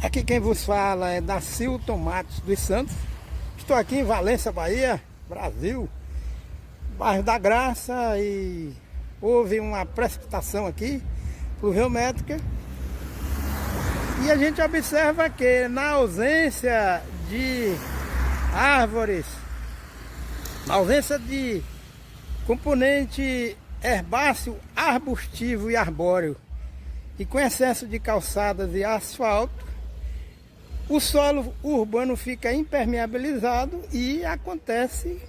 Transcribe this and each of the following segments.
Aqui quem vos fala é Dacilton Matos dos Santos. Estou aqui em Valença, Bahia, Brasil, bairro da Graça, e houve uma precipitação aqui, pluviométrica, e a gente observa que na ausência de árvores, na ausência de componente herbáceo, arbustivo e arbóreo, e com excesso de calçadas e asfalto, o solo urbano fica impermeabilizado e acontece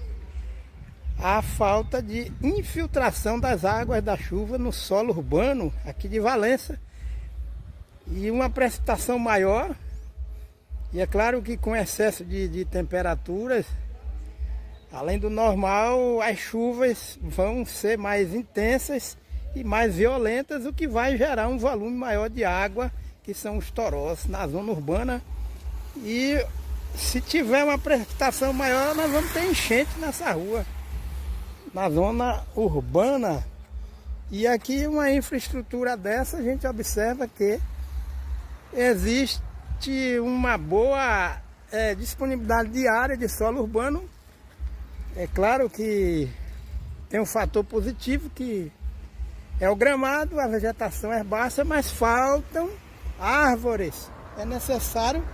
a falta de infiltração das águas da chuva no solo urbano aqui de Valença, e uma precipitação maior. E é claro que com excesso de temperaturas, além do normal, as chuvas vão ser mais intensas e mais violentas, o que vai gerar um volume maior de água, que são os torós na zona urbana. E se tiver uma precipitação maior, nós vamos ter enchente nessa rua, na zona urbana. E aqui uma infraestrutura dessa, a gente observa que existe uma boa disponibilidade de área de solo urbano. É claro que tem um fator positivo, que é o gramado, a vegetação herbácea, mas faltam árvores. É necessário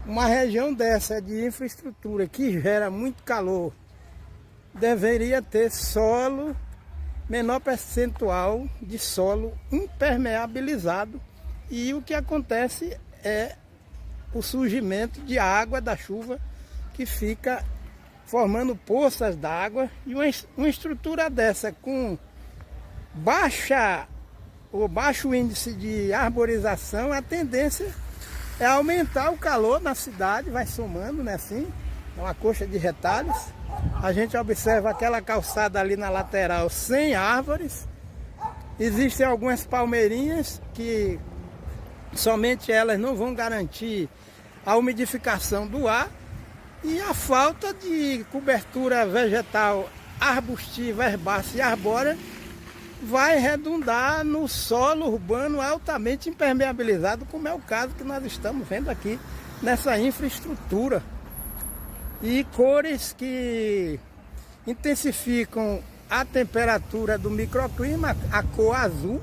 uma região dessa de infraestrutura que gera muito calor, deveria ter solo, menor percentual de solo impermeabilizado, e o que acontece é o surgimento de água da chuva, que fica formando poças d'água. E uma estrutura dessa com baixo índice de arborização, a tendência é aumentar o calor na cidade, vai somando, né, assim, é uma coxa de retalhos. A gente observa aquela calçada ali na lateral sem árvores. Existem algumas palmeirinhas que somente elas não vão garantir a umidificação do ar, e a falta de cobertura vegetal arbustiva, herbácea e arbórea vai redundar no solo urbano altamente impermeabilizado, como é o caso que nós estamos vendo aqui nessa infraestrutura. E cores que intensificam a temperatura do microclima, a cor azul,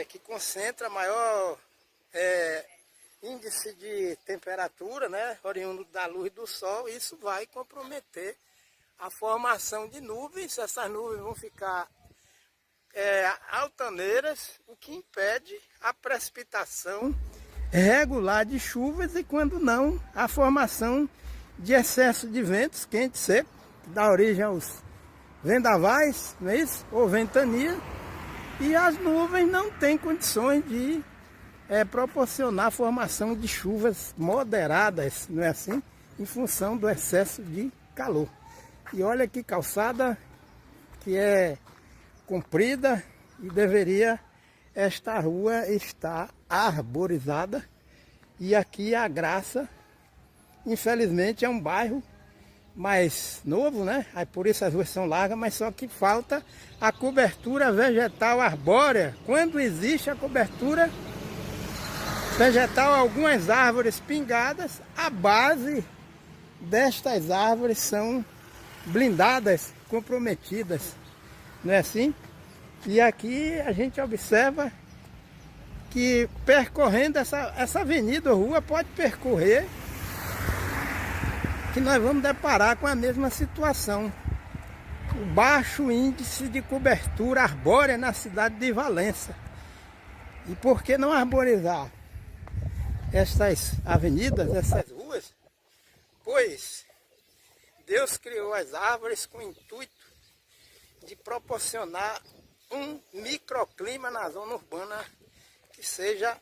que concentra maior índice de temperatura, né, oriundo da luz do sol. Isso vai comprometer a formação de nuvens. Essas nuvens vão ficar altaneiras, o que impede a precipitação regular de chuvas, e quando não, a formação de excesso de ventos quente e seco, que dá origem aos vendavais, não é isso? Ou ventania. E as nuvens não têm condições de proporcionar a formação de chuvas moderadas, não é assim? Em função do excesso de calor. E olha que calçada que é comprida, e deveria esta rua estar arborizada. E aqui a Graça, infelizmente, é um bairro mais novo, né? Aí por isso as ruas são largas, mas só que falta a cobertura vegetal arbórea. Quando existe a cobertura vegetal, algumas árvores pingadas, a base destas árvores são blindadas, comprometidas, não é assim? E aqui a gente observa que percorrendo essa avenida ou rua, pode percorrer, que nós vamos deparar com a mesma situação. O baixo índice de cobertura arbórea na cidade de Valença. E por que não arborizar essas avenidas, essas ruas? Pois Deus criou as árvores com o intuito de proporcionar um microclima na zona urbana que seja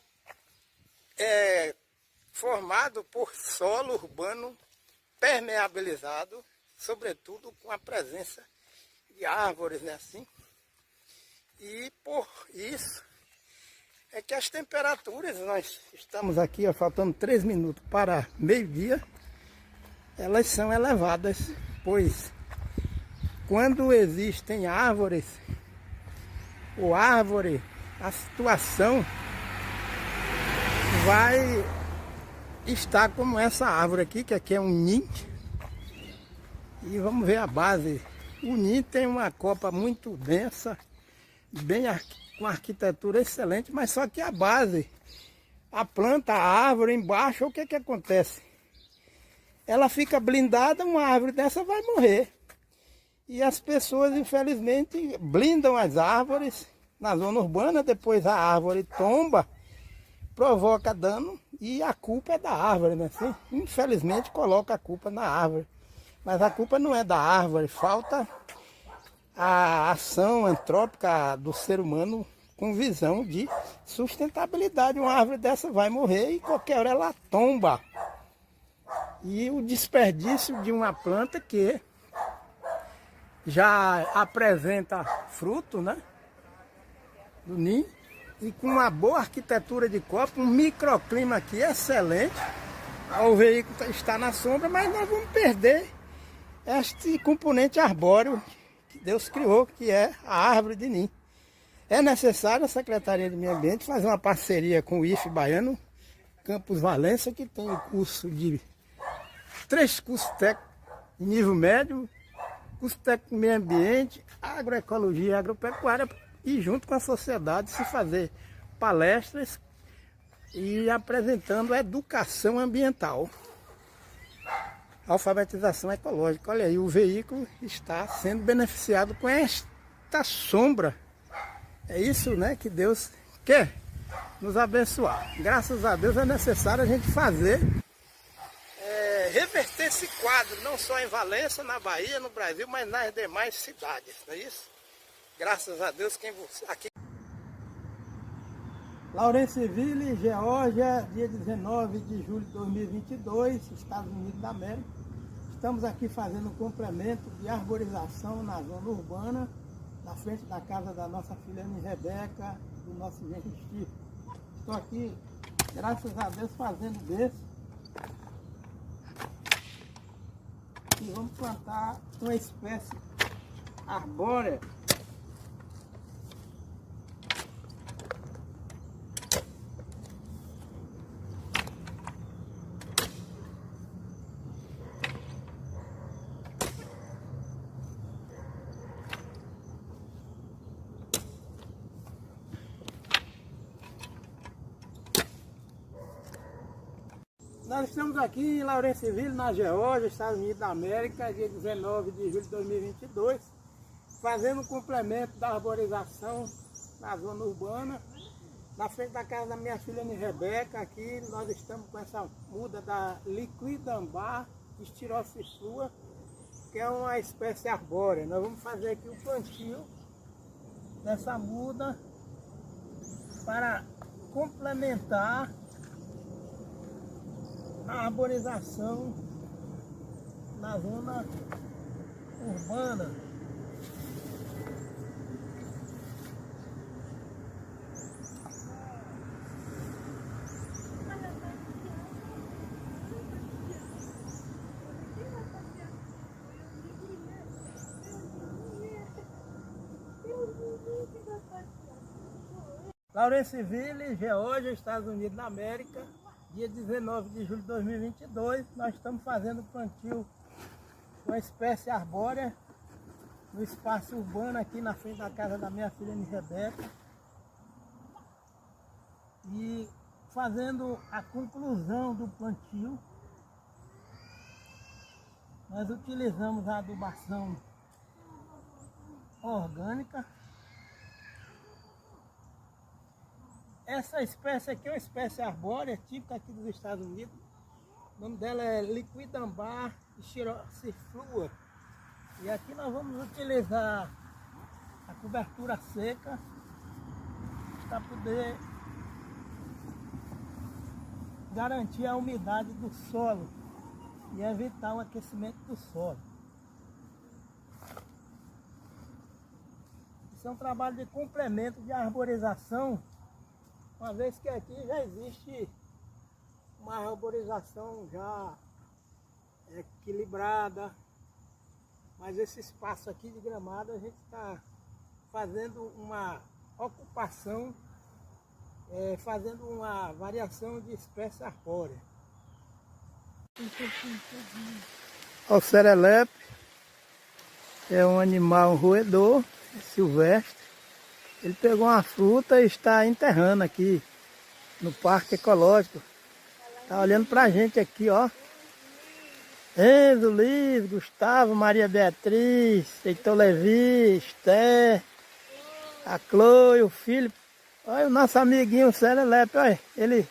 formado por solo urbano permeabilizado, sobretudo com a presença de árvores, né, assim? E por isso é que as temperaturas, nós estamos aqui, ó, faltando 3 minutos para meio-dia, elas são elevadas, pois quando existem árvores, a situação vai estar como essa árvore aqui, que aqui é um ninho. E vamos ver a base. O ninho tem uma copa muito densa, com arquitetura excelente, mas só que a base, a planta, a árvore embaixo, o que que acontece? Ela fica blindada, uma árvore dessa vai morrer. E as pessoas, infelizmente, blindam as árvores na zona urbana, depois a árvore tomba, provoca dano e a culpa é da árvore, né? Assim, infelizmente coloca a culpa na árvore. Mas a culpa não é da árvore, falta a ação antrópica do ser humano com visão de sustentabilidade. Uma árvore dessa vai morrer e qualquer hora ela tomba. E o desperdício de uma planta que já apresenta fruto, né, do ninho, e com uma boa arquitetura de copa, um microclima aqui excelente. O veículo está na sombra, mas nós vamos perder este componente arbóreo que Deus criou, que é a árvore de ninho. É necessário a Secretaria de Meio Ambiente fazer uma parceria com o IFE Baiano, Campus Valença, que tem o curso de 3 cursos técnicos de nível médio, curso técnico de meio ambiente, agroecologia e agropecuária, e junto com a sociedade se fazer palestras e apresentando educação ambiental. Alfabetização ecológica. Olha aí, o veículo está sendo beneficiado com esta sombra. É isso, né, que Deus quer nos abençoar. Graças a Deus é necessário a gente fazer, reverter esse quadro, não só em Valença, na Bahia, no Brasil, mas nas demais cidades, não é isso? Graças a Deus, aqui... Lawrenceville, Geórgia, dia 19 de julho de 2022, Estados Unidos da América. Estamos aqui fazendo um complemento de arborização na zona urbana, na frente da casa da nossa filha Rebeca, do nosso genro Chico. Estou aqui, graças a Deus, fazendo desse. E vamos plantar uma espécie arbórea. Nós estamos aqui em Lawrenceville, na Geórgia, Estados Unidos da América, dia 19 de julho de 2022, fazendo um complemento da arborização na zona urbana, na frente da casa da minha filha Rebeca. Aqui nós estamos com essa muda da Liquidambar Styrosiflua, que é uma espécie arbórea. Nós vamos fazer aqui o plantio dessa muda para complementar a arborização na zona urbana. Lawrenceville, Geórgia, Estados Unidos da América, dia 19 de julho de 2022, nós estamos fazendo o plantio de uma espécie arbórea no espaço urbano aqui na frente da casa da minha filha Rebeca, e fazendo a conclusão do plantio. Nós utilizamos a adubação orgânica. Essa espécie aqui é uma espécie arbórea, típica aqui dos Estados Unidos. O nome dela é Liquidambar Styrosiflua. E aqui nós vamos utilizar a cobertura seca para poder garantir a umidade do solo e evitar o aquecimento do solo. Isso é um trabalho de complemento de arborização, uma vez que aqui já existe uma arborização já equilibrada, mas esse espaço aqui de gramado a gente está fazendo uma ocupação fazendo uma variação de espécie arbórea. O serelepe é um animal roedor silvestre. Ele pegou uma fruta e está enterrando aqui no Parque Ecológico. Está olhando para a gente aqui, ó. Enzo, Liz, Gustavo, Maria Beatriz, Heitor Levi, Esther, a Chloe, o Filipe. Olha o nosso amiguinho serelepe, olha. Ele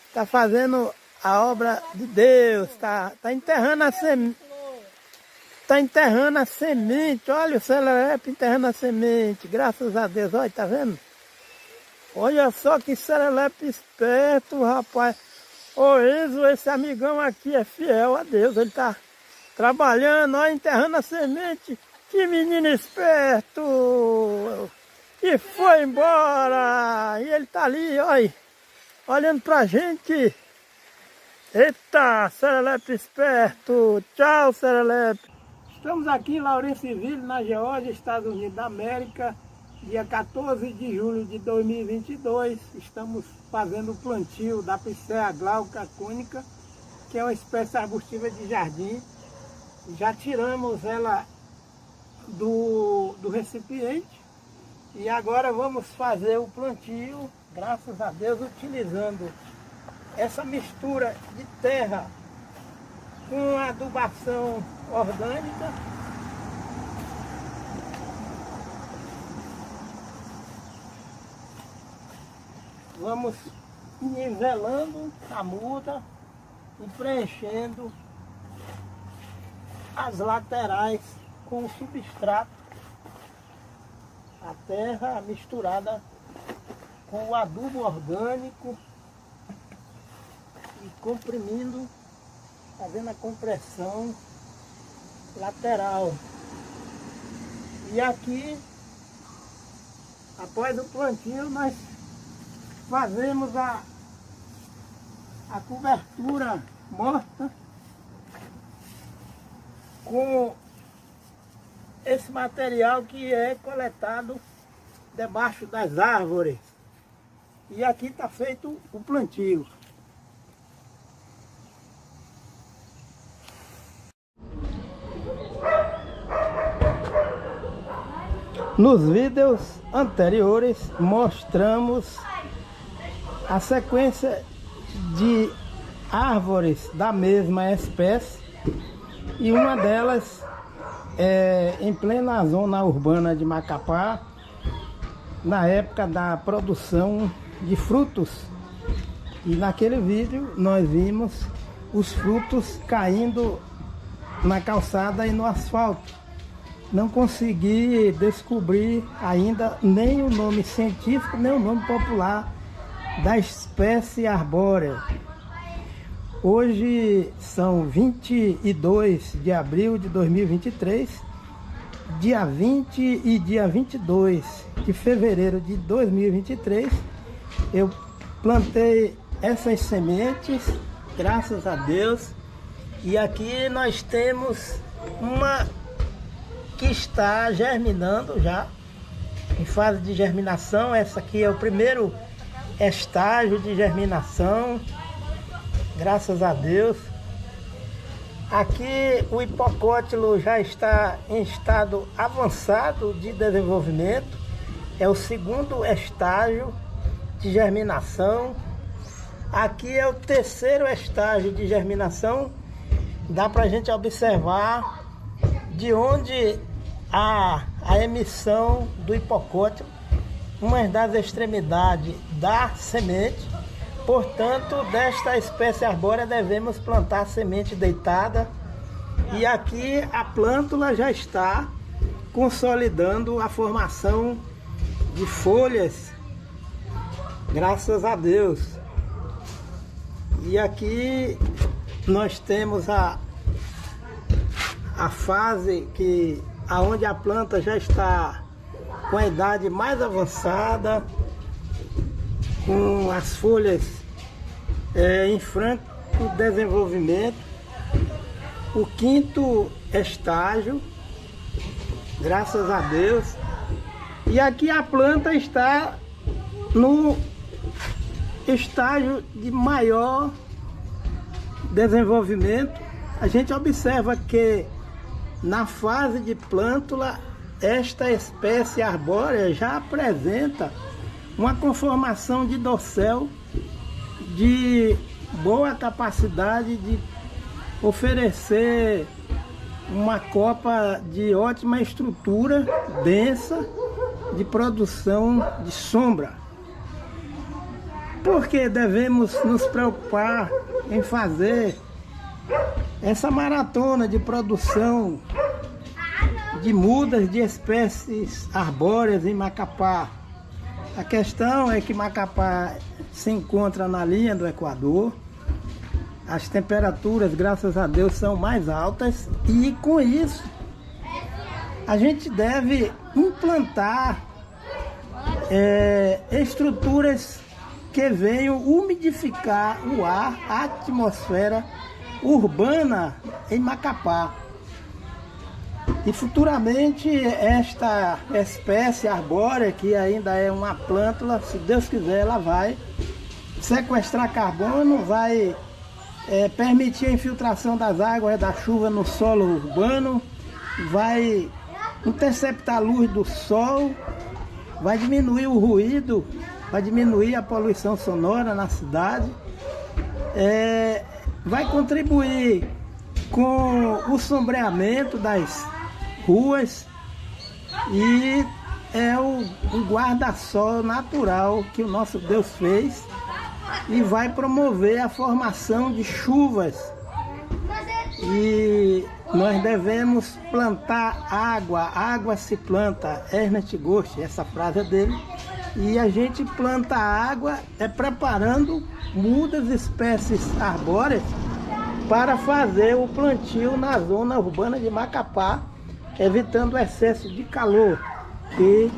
está fazendo a obra de Deus, está enterrando a semente. Está enterrando a semente, olha o serelepe enterrando a semente, graças a Deus, olha, tá vendo? Olha só que serelepe esperto, rapaz. Ô Enzo, esse amigão aqui é fiel a Deus, ele tá trabalhando, olha, enterrando a semente. Que menino esperto! E foi embora! E ele tá ali, olha, olhando pra gente. Eita, serelepe esperto! Tchau, serelepe! Estamos aqui em Lawrenceville, na Geórgia, Estados Unidos da América, dia 14 de julho de 2022. Estamos fazendo o plantio da Picea glauca cúnica, que é uma espécie arbustiva de jardim. Já tiramos ela do recipiente e agora vamos fazer o plantio, graças a Deus, utilizando essa mistura de terra com adubação orgânica. Vamos nivelando a muda e preenchendo as laterais com o substrato, a terra misturada com o adubo orgânico e comprimindo, fazendo a compressão lateral. E aqui, após o plantio, nós fazemos a cobertura morta com esse material que é coletado debaixo das árvores. E aqui está feito o plantio. Nos vídeos anteriores mostramos a sequência de árvores da mesma espécie e uma delas é em plena zona urbana de Macapá, na época da produção de frutos. E naquele vídeo nós vimos os frutos caindo na calçada e no asfalto. Não consegui descobrir ainda nem o nome científico, nem o nome popular da espécie arbórea. Hoje são 22 de abril de 2023, dia 20 e dia 22 de fevereiro de 2023, eu plantei essas sementes, graças a Deus, e aqui nós temos uma que está germinando já, em fase de germinação. Essa aqui é o primeiro estágio de germinação, graças a Deus. Aqui o hipocótilo já está em estado avançado de desenvolvimento, é o segundo estágio de germinação. Aqui é o terceiro estágio de germinação. Dá para a gente observar de onde a emissão do hipocótilo, uma das extremidades da semente. Portanto, desta espécie arbórea devemos plantar semente deitada. E aqui a plântula já está consolidando a formação de folhas, graças a Deus. E aqui nós temos a fase aonde a planta já está com a idade mais avançada, com as folhas em franco desenvolvimento. O quinto estágio, graças a Deus. E aqui a planta está no estágio de maior desenvolvimento, a gente observa que na fase de plântula, esta espécie arbórea já apresenta uma conformação de dossel de boa capacidade de oferecer uma copa de ótima estrutura, densa, de produção de sombra. Por que devemos nos preocupar em fazer essa maratona de produção de mudas de espécies arbóreas em Macapá? A questão é que Macapá se encontra na linha do Equador, as temperaturas, graças a Deus, são mais altas e com isso a gente deve implantar estruturas que venham umidificar o ar, a atmosfera urbana em Macapá. E futuramente esta espécie arbórea, que ainda é uma plântula, se Deus quiser, ela vai sequestrar carbono, vai permitir a infiltração das águas da chuva no solo urbano, vai interceptar a luz do sol, vai diminuir o ruído, vai diminuir a poluição sonora na cidade, vai contribuir com o sombreamento das ruas e é o guarda-sol natural que o nosso Deus fez e vai promover a formação de chuvas. E nós devemos plantar água, água se planta, Ernest Goethe, essa frase é dele, e a gente planta água preparando mudas espécies arbóreas para fazer o plantio na zona urbana de Macapá, evitando o excesso de calor que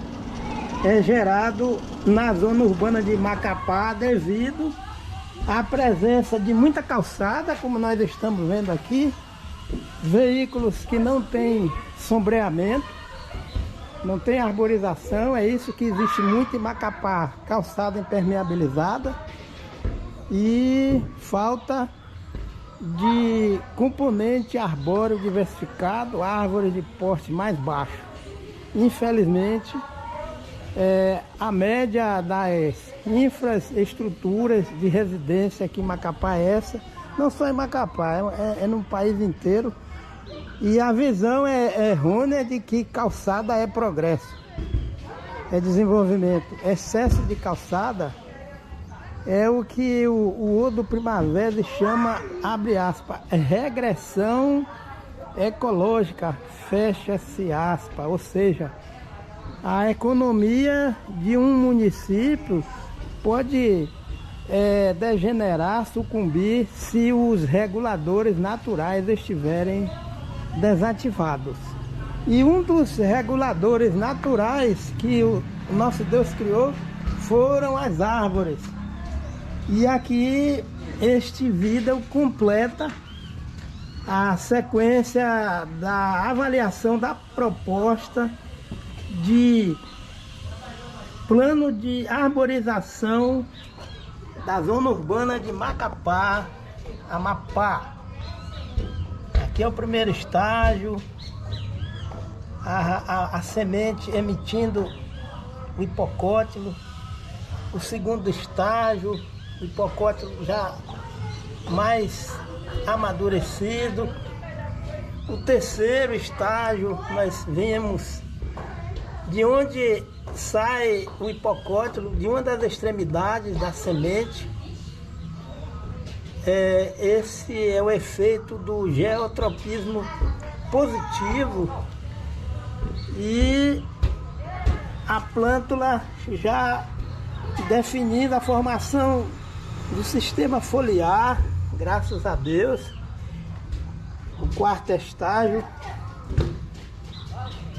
é gerado na zona urbana de Macapá devido à presença de muita calçada, como nós estamos vendo aqui, veículos que não têm sombreamento, não tem arborização, é isso que existe muito em Macapá, calçada impermeabilizada, e falta de componente arbóreo diversificado, árvores de porte mais baixo. Infelizmente, a média das infraestruturas de residência aqui em Macapá é essa, não só em Macapá, é no país inteiro. E a visão é errônea de que calçada é progresso, é desenvolvimento. Excesso de calçada é o que o Odo Primavera chama, abre aspas, regressão ecológica, fecha-se aspas, ou seja, a economia de um município pode degenerar, sucumbir se os reguladores naturais estiverem desativados. E um dos reguladores naturais que o nosso Deus criou foram as árvores. E aqui este vídeo completa a sequência da avaliação da proposta de plano de arborização da zona urbana de Macapá, Amapá. Aqui é o primeiro estágio, a semente emitindo o hipocótilo. O segundo estágio, o hipocótilo já mais amadurecido. O terceiro estágio, nós vemos de onde sai o hipocótilo, de uma das extremidades da semente. Esse é o efeito do geotropismo positivo e a plântula já definida a formação do sistema foliar, graças a Deus. O quarto estágio.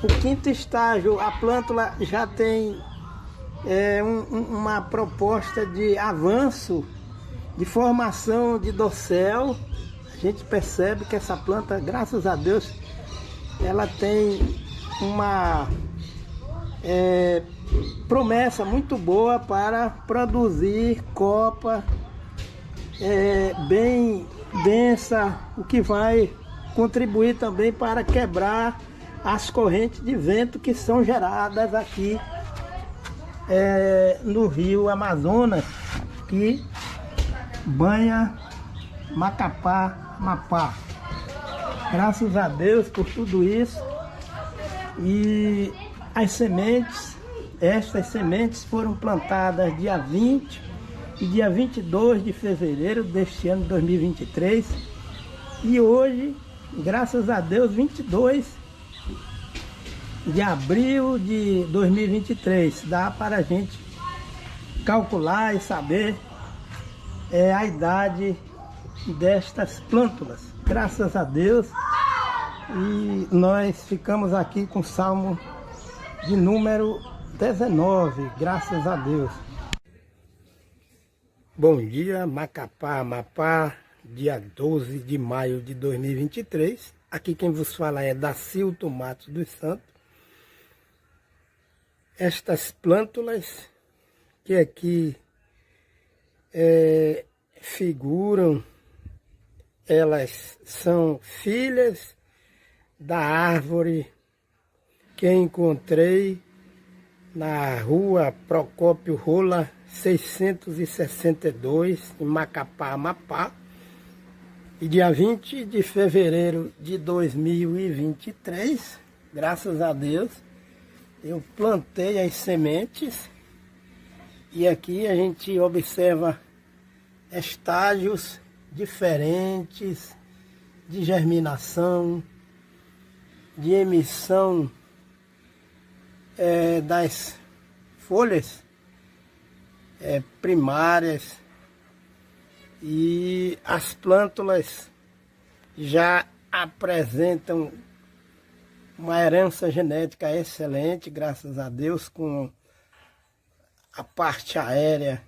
O quinto estágio, a plântula já tem uma proposta de avanço, de formação de dossel. A gente percebe que essa planta, graças a Deus, ela tem uma promessa muito boa para produzir copa bem densa, o que vai contribuir também para quebrar as correntes de vento que são geradas aqui no rio Amazonas, que banha Macapá, Amapá. Graças a Deus por tudo isso. E as sementes, estas sementes foram plantadas dia 20 e dia 22 de fevereiro deste ano de 2023. E hoje, graças a Deus, 22 de abril de 2023, dá para a gente calcular e saber a idade destas plântulas. Graças a Deus. E nós ficamos aqui com o Salmo de número 19, graças a Deus. Bom dia, Macapá, Amapá, dia 12 de maio de 2023. Aqui quem vos fala é Dacilton Matos dos Santos. Estas plântulas que aqui figuram, elas são filhas da árvore que encontrei na rua Procópio Rola 662, em Macapá, Amapá. E dia 20 de fevereiro de 2023, graças a Deus, eu plantei as sementes. E aqui a gente observa estágios diferentes de germinação, de emissão das folhas primárias, e as plântulas já apresentam uma herança genética excelente, graças a Deus, com a parte aérea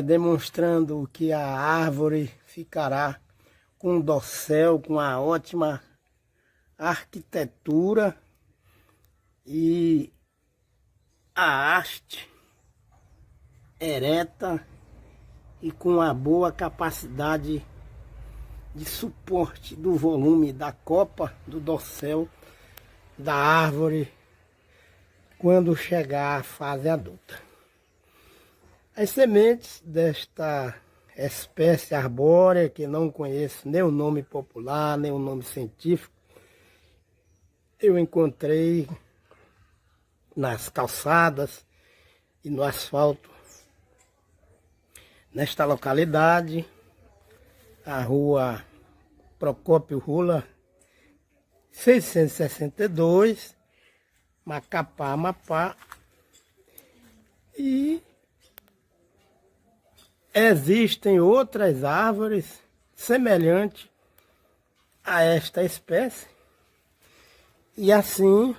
demonstrando que a árvore ficará com um dossel, com uma ótima arquitetura, e a haste ereta e com uma boa capacidade de suporte do volume da copa, do dossel da árvore quando chegar à fase adulta. As sementes desta espécie arbórea, que não conheço nem o nome popular, nem o nome científico, eu encontrei nas calçadas e no asfalto nesta localidade, a rua Procópio Rola 662, Macapá, Amapá. E existem outras árvores semelhantes a esta espécie, e assim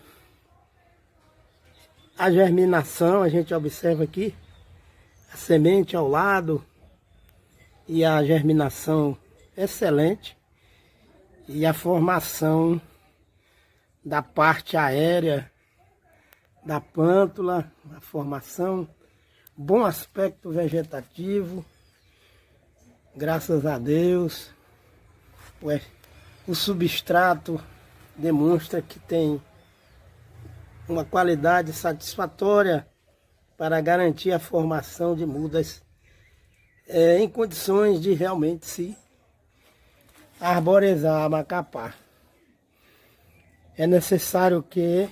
a germinação, a gente observa aqui a semente ao lado e a germinação excelente, e a formação da parte aérea da plântula, a formação, bom aspecto vegetativo, graças a Deus. O substrato demonstra que tem uma qualidade satisfatória para garantir a formação de mudas em condições de realmente se arborizar a Macapá. É necessário que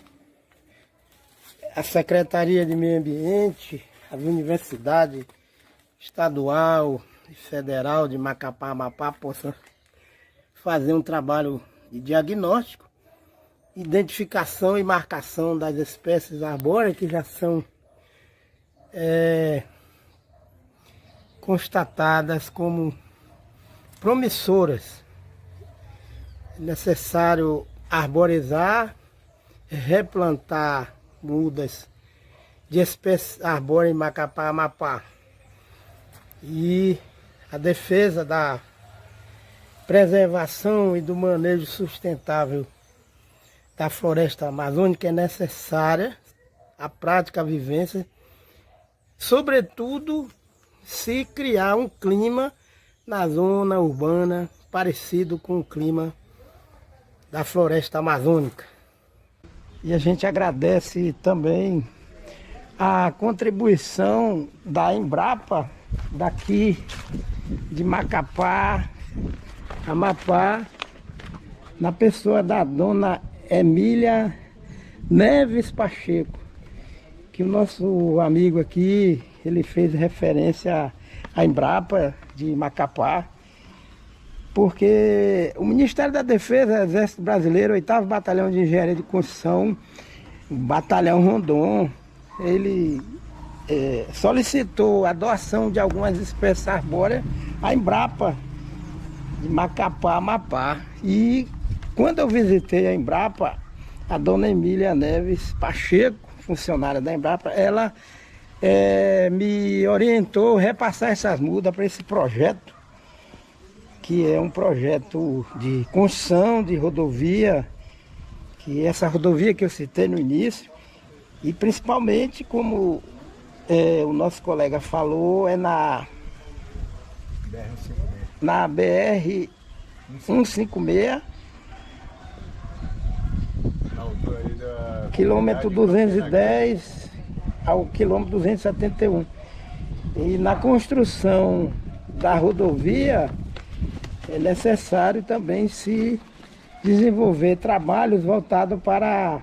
a Secretaria de Meio Ambiente, a Universidade Estadual e Federal de Macapá, Amapá, possa fazer um trabalho de diagnóstico, identificação e marcação das espécies arbóreas que já são constatadas como promissoras. É necessário arborizar, replantar mudas de espécies arbóreas em Macapá, Amapá. E a defesa da preservação e do manejo sustentável da floresta amazônica é necessária a prática, a vivência, sobretudo se criar um clima na zona urbana parecido com o clima da floresta amazônica. E a gente agradece também a contribuição da Embrapa daqui de Macapá, Amapá, na pessoa da dona Emília Neves Pacheco, que o nosso amigo aqui, ele fez referência à Embrapa de Macapá, porque o Ministério da Defesa, Exército Brasileiro, 8º Batalhão de Engenharia de Construção, o Batalhão Rondon, ele solicitou a doação de algumas espécies arbóreas à Embrapa de Macapá, Amapá. E quando eu visitei a Embrapa, a dona Emília Neves Pacheco, funcionária da Embrapa, ela me orientou a repassar essas mudas para esse projeto, que é um projeto de construção de rodovia, que essa rodovia que eu citei no início, e principalmente, como o nosso colega falou, é na BR 156, quilômetro 210 ao quilômetro 271. E na construção da rodovia é necessário também se desenvolver trabalhos voltados para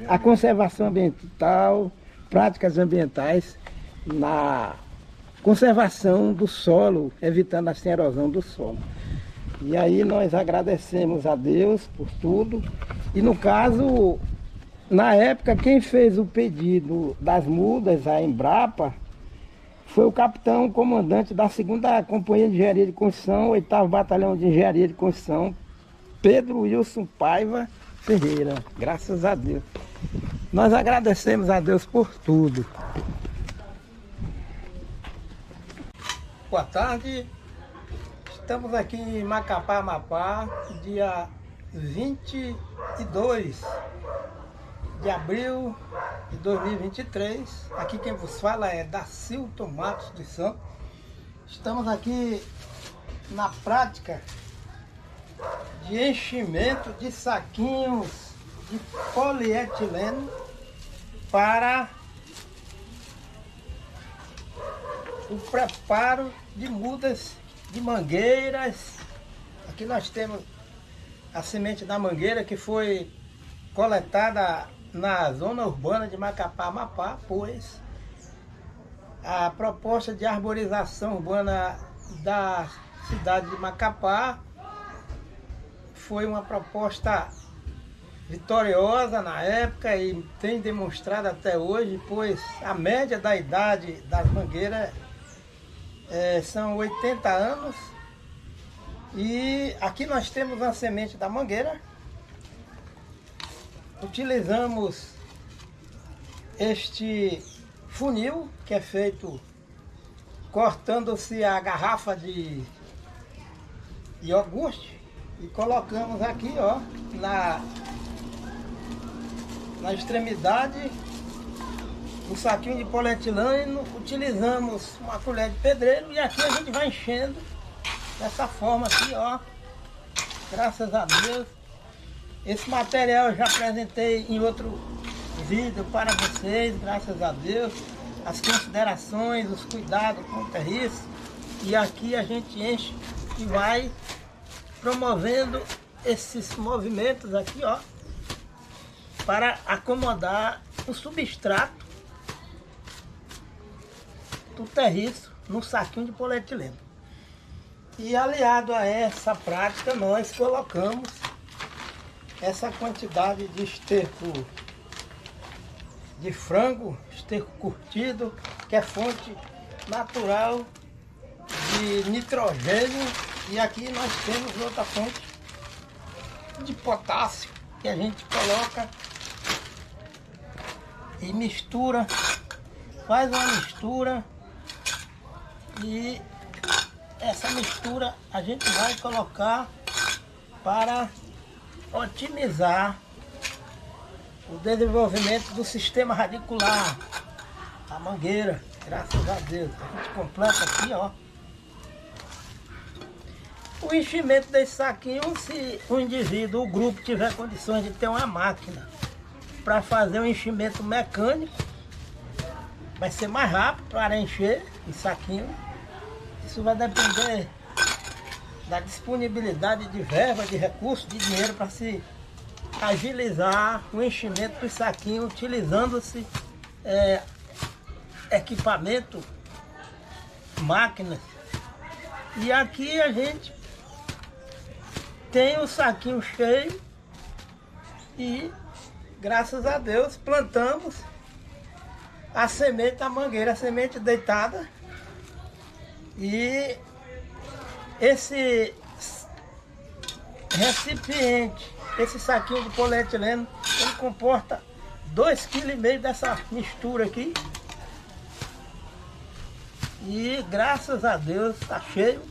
a conservação ambiental, práticas ambientais na conservação do solo, evitando assim a erosão do solo. E aí nós agradecemos a Deus por tudo. E no caso, na época, quem fez o pedido das mudas à Embrapa foi o capitão comandante da 2ª Companhia de Engenharia de Construção, 8º Batalhão de Engenharia de Construção, Pedro Wilson Paiva Ferreira. Graças a Deus. Nós agradecemos a Deus por tudo. Boa tarde. Estamos aqui em Macapá, Amapá, dia 22 de abril de 2023. Aqui quem vos fala é Dacilton Matos dos Santos. Estamos aqui na prática de enchimento de saquinhos de polietileno para o preparo de mudas de mangueiras. Aqui nós temos a semente da mangueira que foi coletada na zona urbana de Macapá, Amapá, pois a proposta de arborização urbana da cidade de Macapá foi uma proposta vitoriosa na época e tem demonstrado até hoje, pois a média da idade das mangueiras são 80 anos. E aqui nós temos a semente da mangueira. Utilizamos este funil que é feito cortando-se a garrafa de iogurte e colocamos aqui, ó, na extremidade do saquinho de polietileno. Utilizamos uma colher de pedreiro e aqui a gente vai enchendo dessa forma aqui, ó. Graças a Deus. Esse material eu já apresentei em outro vídeo para vocês, graças a Deus. As considerações, os cuidados com o terriço. E aqui a gente enche e vai promovendo esses movimentos aqui, ó, para acomodar o substrato do terriço no saquinho de polietileno. E aliado a essa prática, nós colocamos essa quantidade de esterco de frango, esterco curtido, que é fonte natural de nitrogênio. E aqui nós temos outra fonte de potássio que a gente coloca e mistura, faz uma mistura, e essa mistura a gente vai colocar para otimizar o desenvolvimento do sistema radicular, a mangueira, graças a Deus. A gente completa aqui, ó. O enchimento desse saquinho, se o indivíduo, o grupo tiver condições de ter uma máquina para fazer um enchimento mecânico, vai ser mais rápido para encher o saquinho. Isso vai depender da disponibilidade de verba, de recursos, de dinheiro para se agilizar o enchimento do saquinho, utilizando-se equipamento, máquinas. E aqui a gente tem o saquinho cheio e, graças a Deus, plantamos a semente da mangueira, a semente deitada. E esse recipiente, esse saquinho de polietileno, ele comporta 2,5 kg dessa mistura aqui. E graças a Deus está cheio.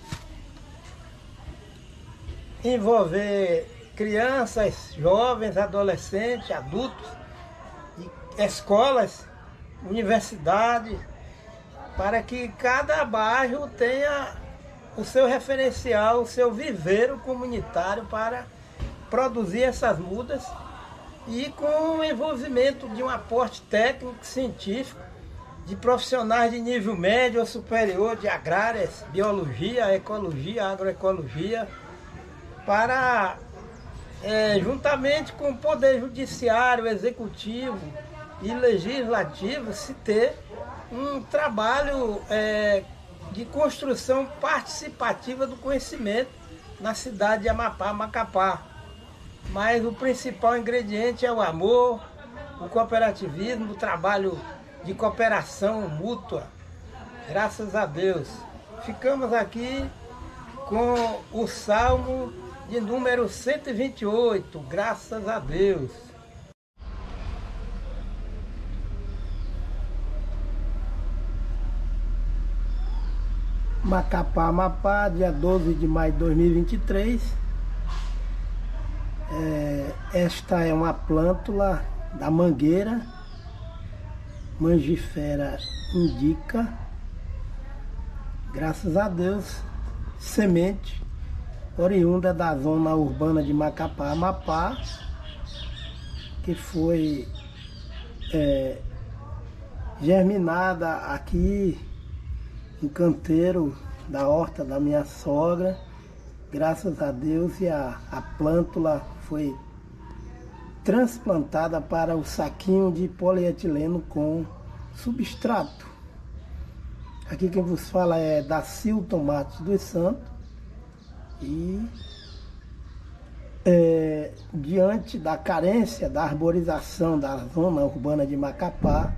Envolver crianças, jovens, adolescentes, adultos, escolas, universidades, para que cada bairro tenha o seu referencial, o seu viveiro comunitário para produzir essas mudas, e com o envolvimento de um aporte técnico, científico, de profissionais de nível médio ou superior, de agrárias, biologia, ecologia, agroecologia, para, juntamente com o Poder Judiciário, Executivo e Legislativo, se ter um trabalho de construção participativa do conhecimento na cidade de Amapá, Macapá. Mas o principal ingrediente é o amor, o cooperativismo, o trabalho de cooperação mútua. Graças a Deus. Ficamos aqui com o Salmo de número 128, graças a Deus. Macapá, Amapá, dia 12 de maio de 2023. Esta é uma plântula da mangueira, Mangifera indica, graças a Deus, semente oriunda da zona urbana de Macapá, Amapá, que foi germinada aqui em canteiro da horta da minha sogra, graças a Deus, e a plântula foi transplantada para o saquinho de polietileno com substrato. Aqui quem vos fala é Dacilton Matos dos Santos. E diante da carência da arborização da zona urbana de Macapá,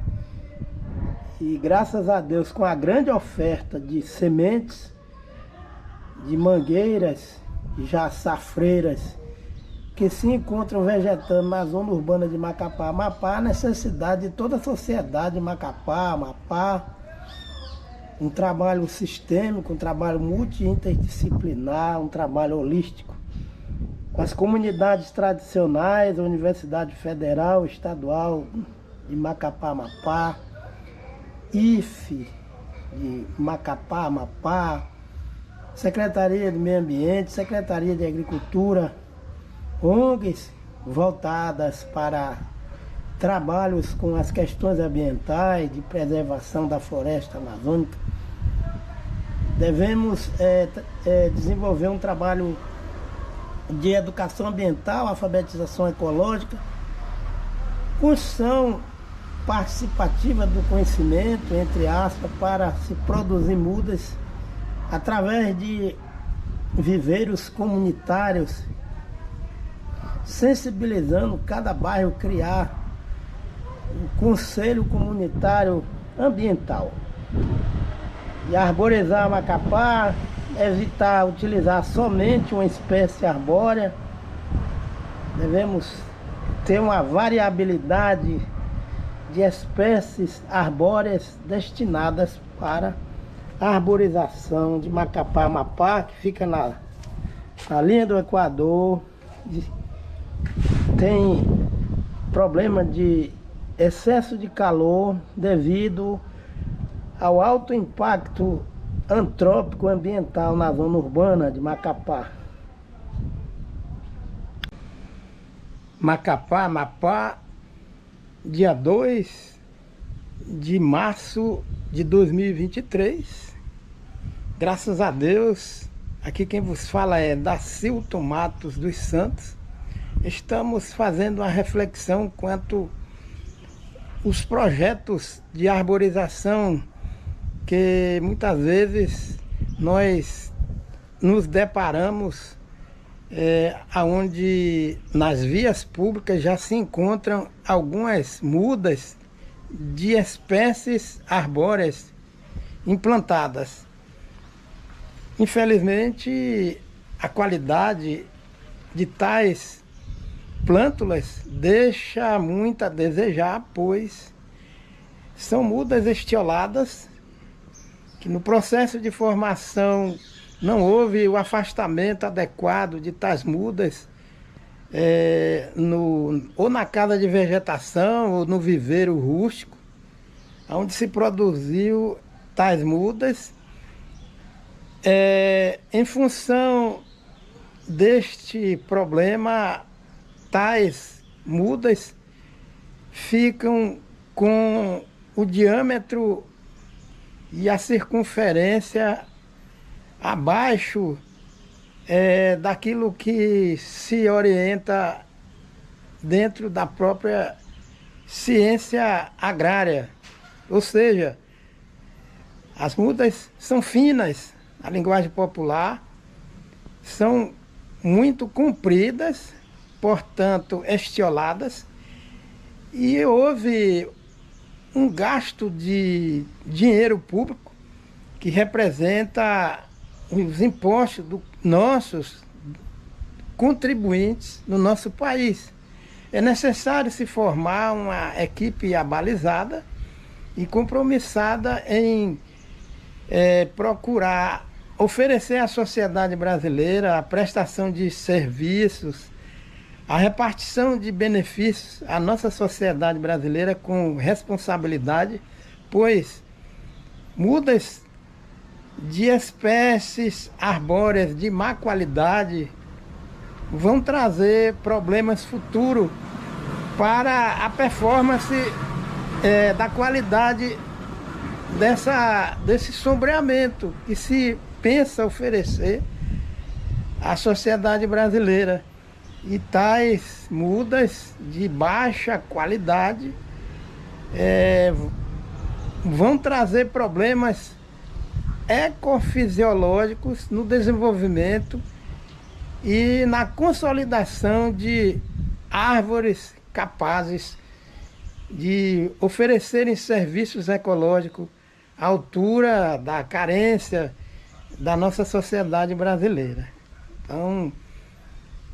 e graças a Deus com a grande oferta de sementes, de mangueiras, já safreiras, que se encontram vegetando na zona urbana de Macapá, Amapá, a necessidade de toda a sociedade de Macapá, Amapá, um trabalho sistêmico, um trabalho multi-interdisciplinar, um trabalho holístico, com as comunidades tradicionais, a Universidade Federal, Estadual de Macapá, Amapá, IFE de Macapá, Amapá, Secretaria do Meio Ambiente, Secretaria de Agricultura, ONGs voltadas para trabalhos com as questões ambientais, de preservação da floresta amazônica. Devemos desenvolver um trabalho de educação ambiental, alfabetização ecológica, construção participativa do conhecimento, entre aspas, para se produzir mudas através de viveiros comunitários, sensibilizando cada bairro, criar um conselho comunitário ambiental. E arborizar Macapá, evitar utilizar somente uma espécie arbórea. Devemos ter uma variabilidade de espécies arbóreas destinadas para a arborização de Macapá, Amapá, que fica na linha do Equador. Tem problema de excesso de calor devido ao alto impacto antrópico ambiental na zona urbana de Macapá. Amapá, dia 2 de março de 2023. Graças a Deus, aqui quem vos fala é Dacilton Matos dos Santos. Estamos fazendo uma reflexão quanto os projetos de arborização que muitas vezes nós nos deparamos aonde nas vias públicas já se encontram algumas mudas de espécies arbóreas implantadas. Infelizmente, a qualidade de tais plântulas deixa muito a desejar, pois são mudas estioladas que no processo de formação não houve o afastamento adequado de tais mudas ou na casa de vegetação ou no viveiro rústico, onde se produziu tais mudas. Em função deste problema, tais mudas ficam com o diâmetro e a circunferência abaixo daquilo que se orienta dentro da própria ciência agrária. Ou seja, as mudas são finas, na linguagem popular, são muito compridas, portanto estioladas, e houve um gasto de dinheiro público que representa os impostos dos nossos contribuintes no nosso país. É necessário se formar uma equipe abalizada e compromissada em procurar oferecer à sociedade brasileira a prestação de serviços, a repartição de benefícios à nossa sociedade brasileira com responsabilidade, pois mudas de espécies arbóreas de má qualidade vão trazer problemas futuros para a performance da qualidade desse sombreamento que se pensa oferecer à sociedade brasileira. E tais mudas de baixa qualidade vão trazer problemas ecofisiológicos no desenvolvimento e na consolidação de árvores capazes de oferecerem serviços ecológicos à altura da carência da nossa sociedade brasileira. Então,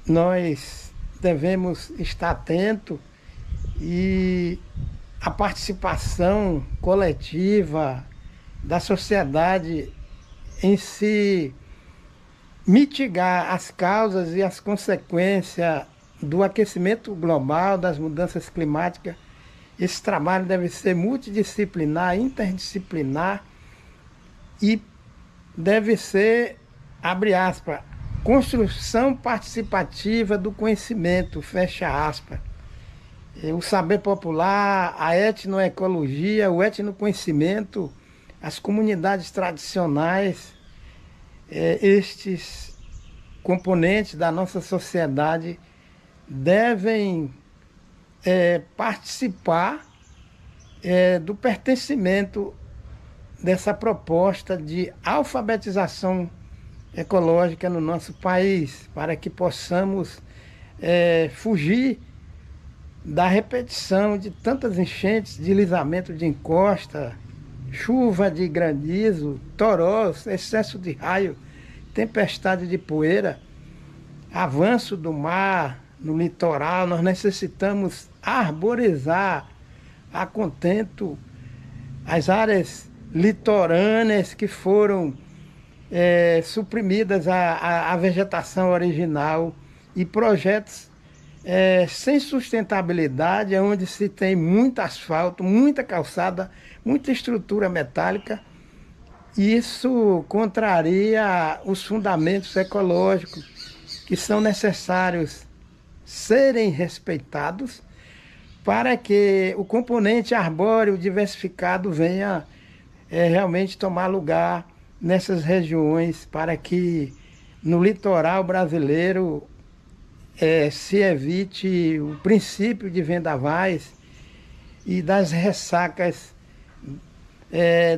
nós devemos estar atentos e a participação coletiva da sociedade em se mitigar as causas e as consequências do aquecimento global, das mudanças climáticas. Esse trabalho deve ser multidisciplinar, interdisciplinar e deve ser, abre aspas, construção participativa do conhecimento, fecha aspas. O saber popular, a etnoecologia, o etnoconhecimento, as comunidades tradicionais, estes componentes da nossa sociedade devem participar do pertencimento dessa proposta de alfabetização ecológica no nosso país, para que possamos fugir da repetição de tantas enchentes, deslizamento de encosta, chuva de granizo, torós, excesso de raio, tempestade de poeira, avanço do mar no litoral. Nós necessitamos arborizar a contento as áreas litorâneas que foram suprimidas a vegetação original, e projetos sem sustentabilidade, onde se tem muito asfalto, muita calçada, muita estrutura metálica. Isso contraria os fundamentos ecológicos que são necessários serem respeitados para que o componente arbóreo diversificado venha realmente tomar lugar nessas regiões, para que no litoral brasileiro se evite o princípio de vendavais e das ressacas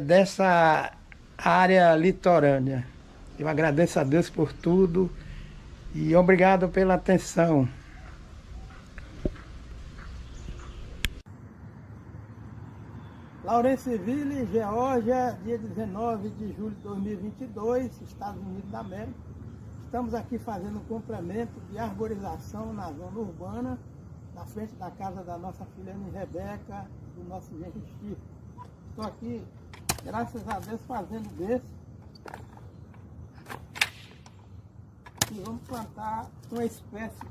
dessa área litorânea. Eu agradeço a Deus por tudo e obrigado pela atenção. Lawrenceville, Geórgia, dia 19 de julho de 2022, Estados Unidos da América. Estamos aqui fazendo um complemento de arborização na zona urbana, na frente da casa da nossa filha Rebeca, do nosso genro Chico. Estou aqui, graças a Deus, fazendo desse. E vamos plantar uma espécie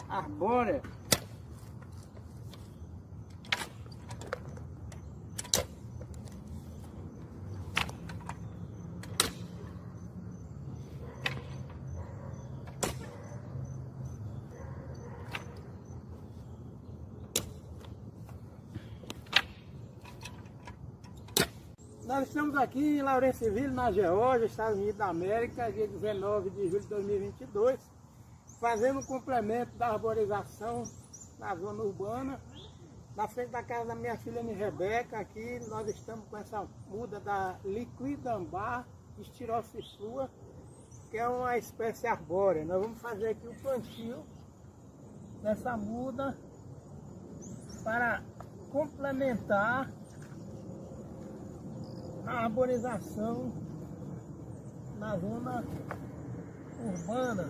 arbórea. Nós estamos aqui em Lawrenceville, na Geórgia, Estados Unidos da América, dia 19 de julho de 2022, fazendo um complemento da arborização na zona urbana, na frente da casa da minha filha Rebeca. Aqui nós estamos com essa muda da Liquidambar estirofiflua, que é uma espécie arbórea. Nós vamos fazer aqui o plantio dessa muda para complementar a arborização na zona urbana.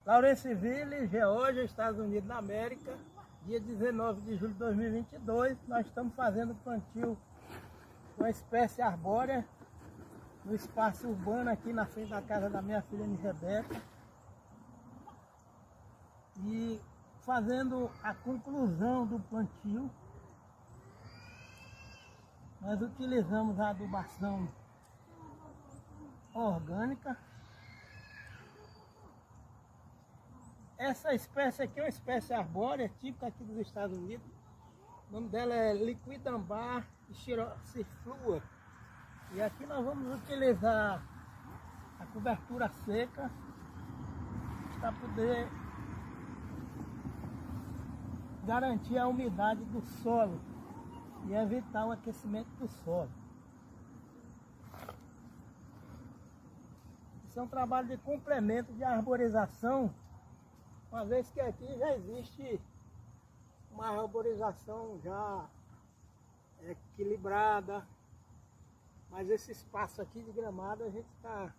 Lawrenceville, Geórgia, Estados Unidos da América, dia 19 de julho de 2022, nós estamos fazendo o plantio uma espécie arbórea no espaço urbano aqui na frente da casa da minha filha Rebeca, e fazendo a conclusão do plantio. Nós utilizamos a adubação orgânica. Essa espécie aqui é uma espécie arbórea típica aqui dos Estados Unidos. O nome dela é Liquidambar estirofiflua. E aqui nós vamos utilizar a cobertura seca para poder garantir a umidade do solo e evitar o aquecimento do solo. Isso é um trabalho de complemento de arborização, uma vez que aqui já existe uma arborização já equilibrada, mas esse espaço aqui de gramado a gente está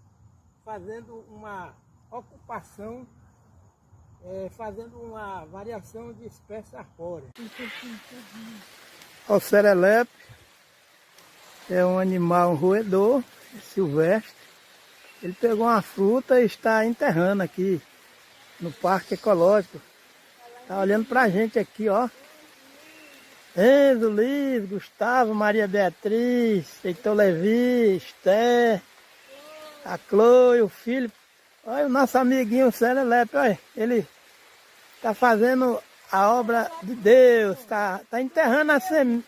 fazendo uma ocupação, fazendo uma variação de espécie arbórea. O serelepe é um animal, um roedor silvestre. Ele pegou uma fruta e está enterrando aqui no Parque Ecológico. Tá olhando pra gente aqui, ó. Enzo, Liz, Gustavo, Maria Beatriz, Heitor Levi, Esther, a Chloe, o filho. Olha o nosso amiguinho, o serelepe, olha. Ele tá fazendo a obra de Deus, tá enterrando a semente.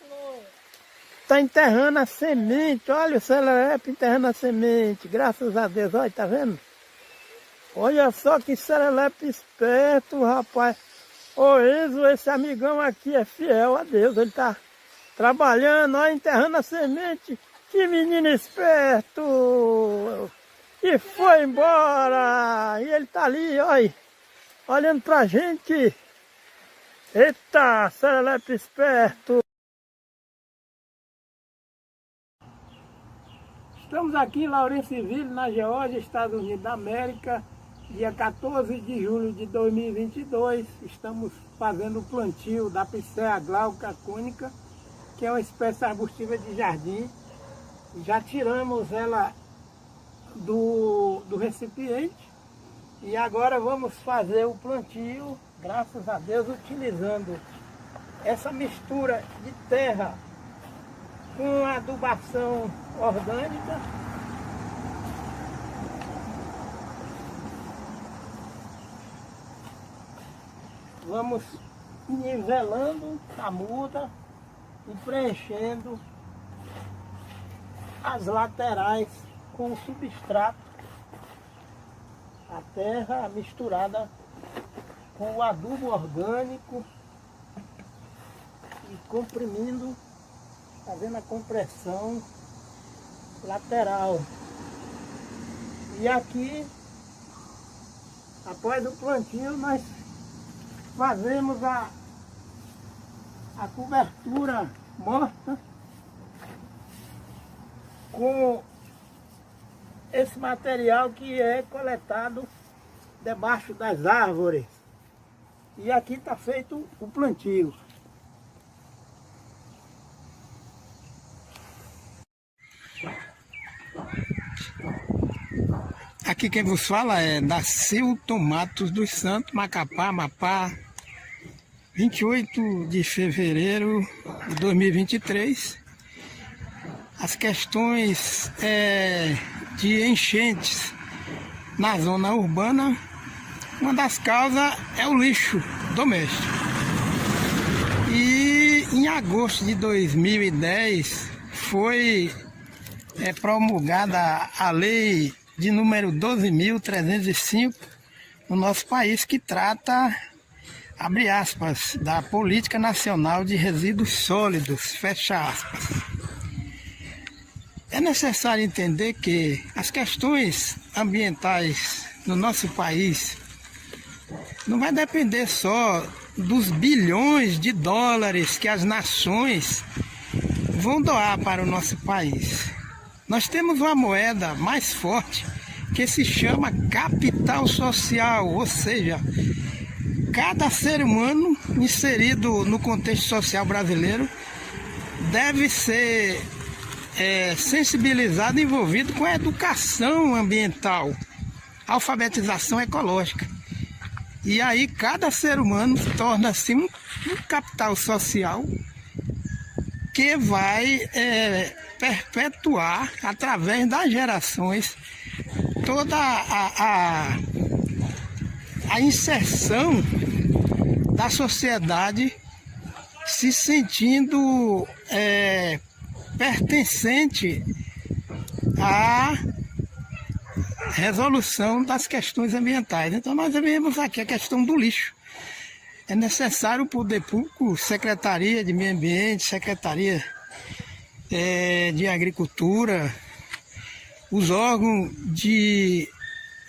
Tá enterrando a semente, olha o serelepe enterrando a semente, graças a Deus, olha, tá vendo? Olha só que serelepe esperto, rapaz. Ô Enzo, esse amigão aqui é fiel a Deus, ele tá trabalhando, ó, enterrando a semente. Que menino esperto! E foi embora! E ele tá ali, olha, olhando pra gente. Eita, serelepe esperto! Estamos aqui em Lawrenceville, na Geórgia, Estados Unidos da América, Dia 14 de julho de 2022, estamos fazendo o plantio da Picea glauca cônica, que é uma espécie arbustiva de jardim. Já tiramos ela do recipiente e agora vamos fazer o plantio, graças a Deus, utilizando essa mistura de terra com adubação orgânica. Vamos nivelando a muda e preenchendo as laterais com o substrato, a terra misturada com o adubo orgânico e comprimindo, fazendo a compressão lateral. E aqui, após o plantio, nós fazemos a cobertura morta com esse material que é coletado debaixo das árvores. E aqui está feito o plantio. Aqui quem vos fala é Dacilton Matos dos Santos, Macapá, Amapá, 28 de fevereiro de 2023. As questões de enchentes na zona urbana, uma das causas é o lixo doméstico. E em agosto de 2010 foi promulgada a lei de número 12.305 no nosso país, que trata, abre aspas, da Política Nacional de Resíduos Sólidos, fecha aspas. É necessário entender que as questões ambientais no nosso país não vai depender só dos bilhões de dólares que as nações vão doar para o nosso país. Nós temos uma moeda mais forte que se chama capital social, ou seja, cada ser humano inserido no contexto social brasileiro deve ser sensibilizado e envolvido com a educação ambiental, alfabetização ecológica. E aí cada ser humano torna-se um capital social que vai perpetuar, através das gerações, toda a inserção da sociedade se sentindo pertencente à resolução das questões ambientais. Então nós vemos aqui a questão do lixo. É necessário o poder público, Secretaria de Meio Ambiente, Secretaria de Agricultura, os órgãos de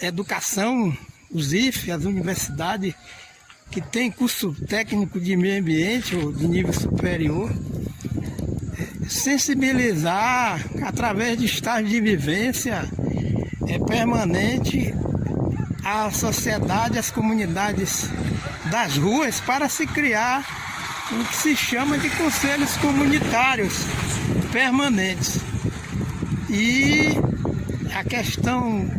educação, os IFE, as universidades que têm curso técnico de meio ambiente ou de nível superior, sensibilizar através de estágios de vivência permanente a sociedade, as comunidades das ruas, para se criar o que se chama de conselhos comunitários permanentes. E a questão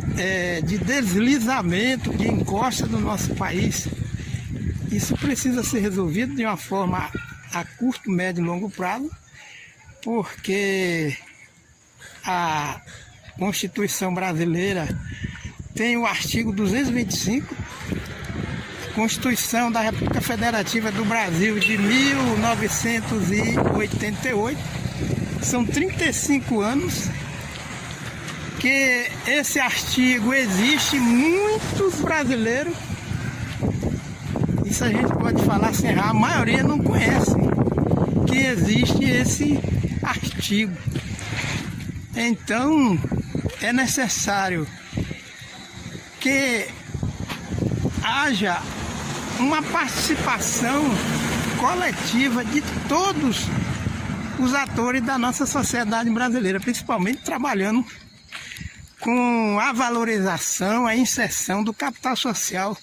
de deslizamento, de encosta do nosso país, isso precisa ser resolvido de uma forma a curto, médio e longo prazo, porque a Constituição brasileira tem o artigo 225, Constituição da República Federativa do Brasil de 1988. São 35 anos que esse artigo existe. Muitos brasileiros, isso a gente pode falar sem errar, a maioria não conhece que existe esse artigo. Então é necessário que haja uma participação coletiva de todos os atores da nossa sociedade brasileira, principalmente trabalhando com a valorização, a inserção do capital social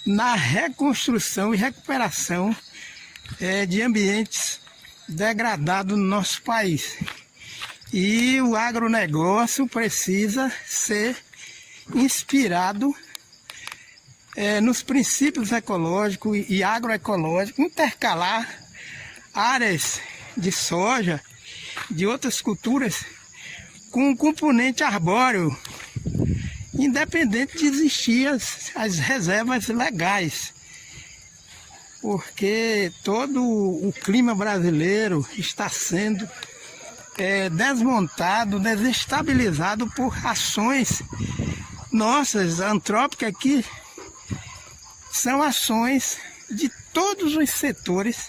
na reconstrução e recuperação de ambientes degradados no nosso país. E o agronegócio precisa ser inspirado nos princípios ecológicos e agroecológicos, intercalar áreas de soja, de outras culturas, com um componente arbóreo, independente de existir as reservas legais, porque todo o clima brasileiro está sendo desmontado, desestabilizado por ações nossas, antrópicas, que são ações de todos os setores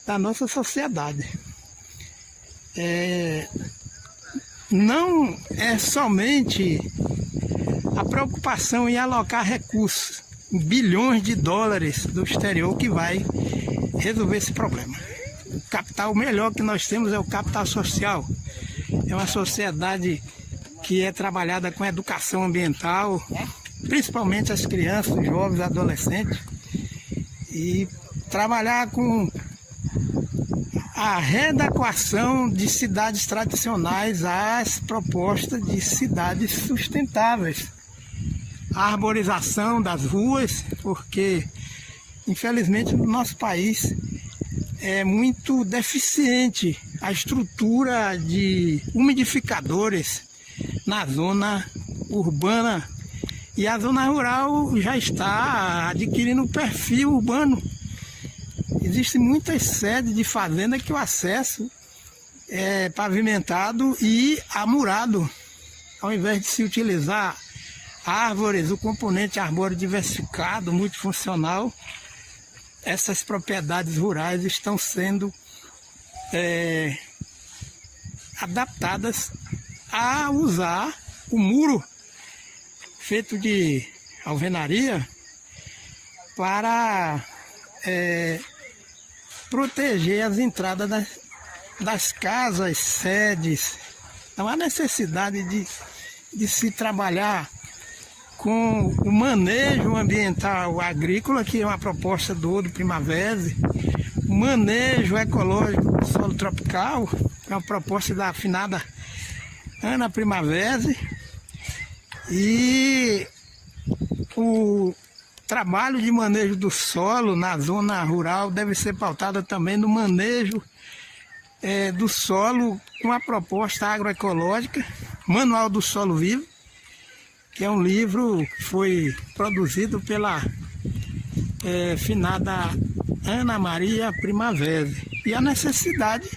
da nossa sociedade. Não é somente a preocupação em alocar recursos, bilhões de dólares do exterior, que vai resolver esse problema. O capital melhor que nós temos é o capital social. É uma sociedade que é trabalhada com educação ambiental, principalmente as crianças, os jovens, adolescentes, e trabalhar com a readequação de cidades tradicionais às propostas de cidades sustentáveis. A arborização das ruas, porque infelizmente no nosso país é muito deficiente a estrutura de umidificadores na zona urbana, e a zona rural já está adquirindo um perfil urbano. Existem muitas sedes de fazenda que o acesso é pavimentado e amurado. Ao invés de se utilizar árvores, o componente arbóreo diversificado, multifuncional, essas propriedades rurais estão sendo adaptadas a usar o muro feito de alvenaria para proteger as entradas das casas, sedes. Então há necessidade de se trabalhar com o manejo ambiental agrícola, que é uma proposta do Primavera, o manejo ecológico do solo tropical, que é uma proposta da afinada Ana Primavera, e o trabalho de manejo do solo na zona rural deve ser pautado também no manejo do solo com a proposta agroecológica, Manual do Solo Vivo, que é um livro que foi produzido pela finada Ana Maria Primavera. E a necessidade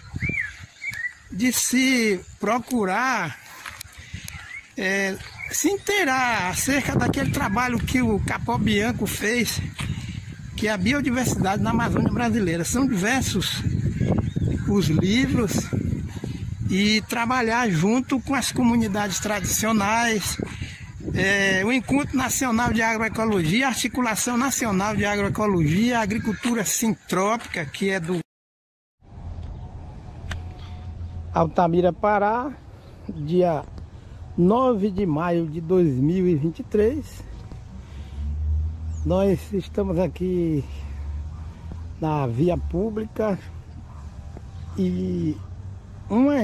de se procurar se inteirar acerca daquele trabalho que o Capó Bianco fez, que é a biodiversidade na Amazônia brasileira. São diversos os livros, e trabalhar junto com as comunidades tradicionais, o Encontro Nacional de Agroecologia, a Articulação Nacional de Agroecologia, a Agricultura Sintrópica, que é do Altamira, Pará, dia 9 de maio de 2023. Nós estamos aqui na via pública, e uma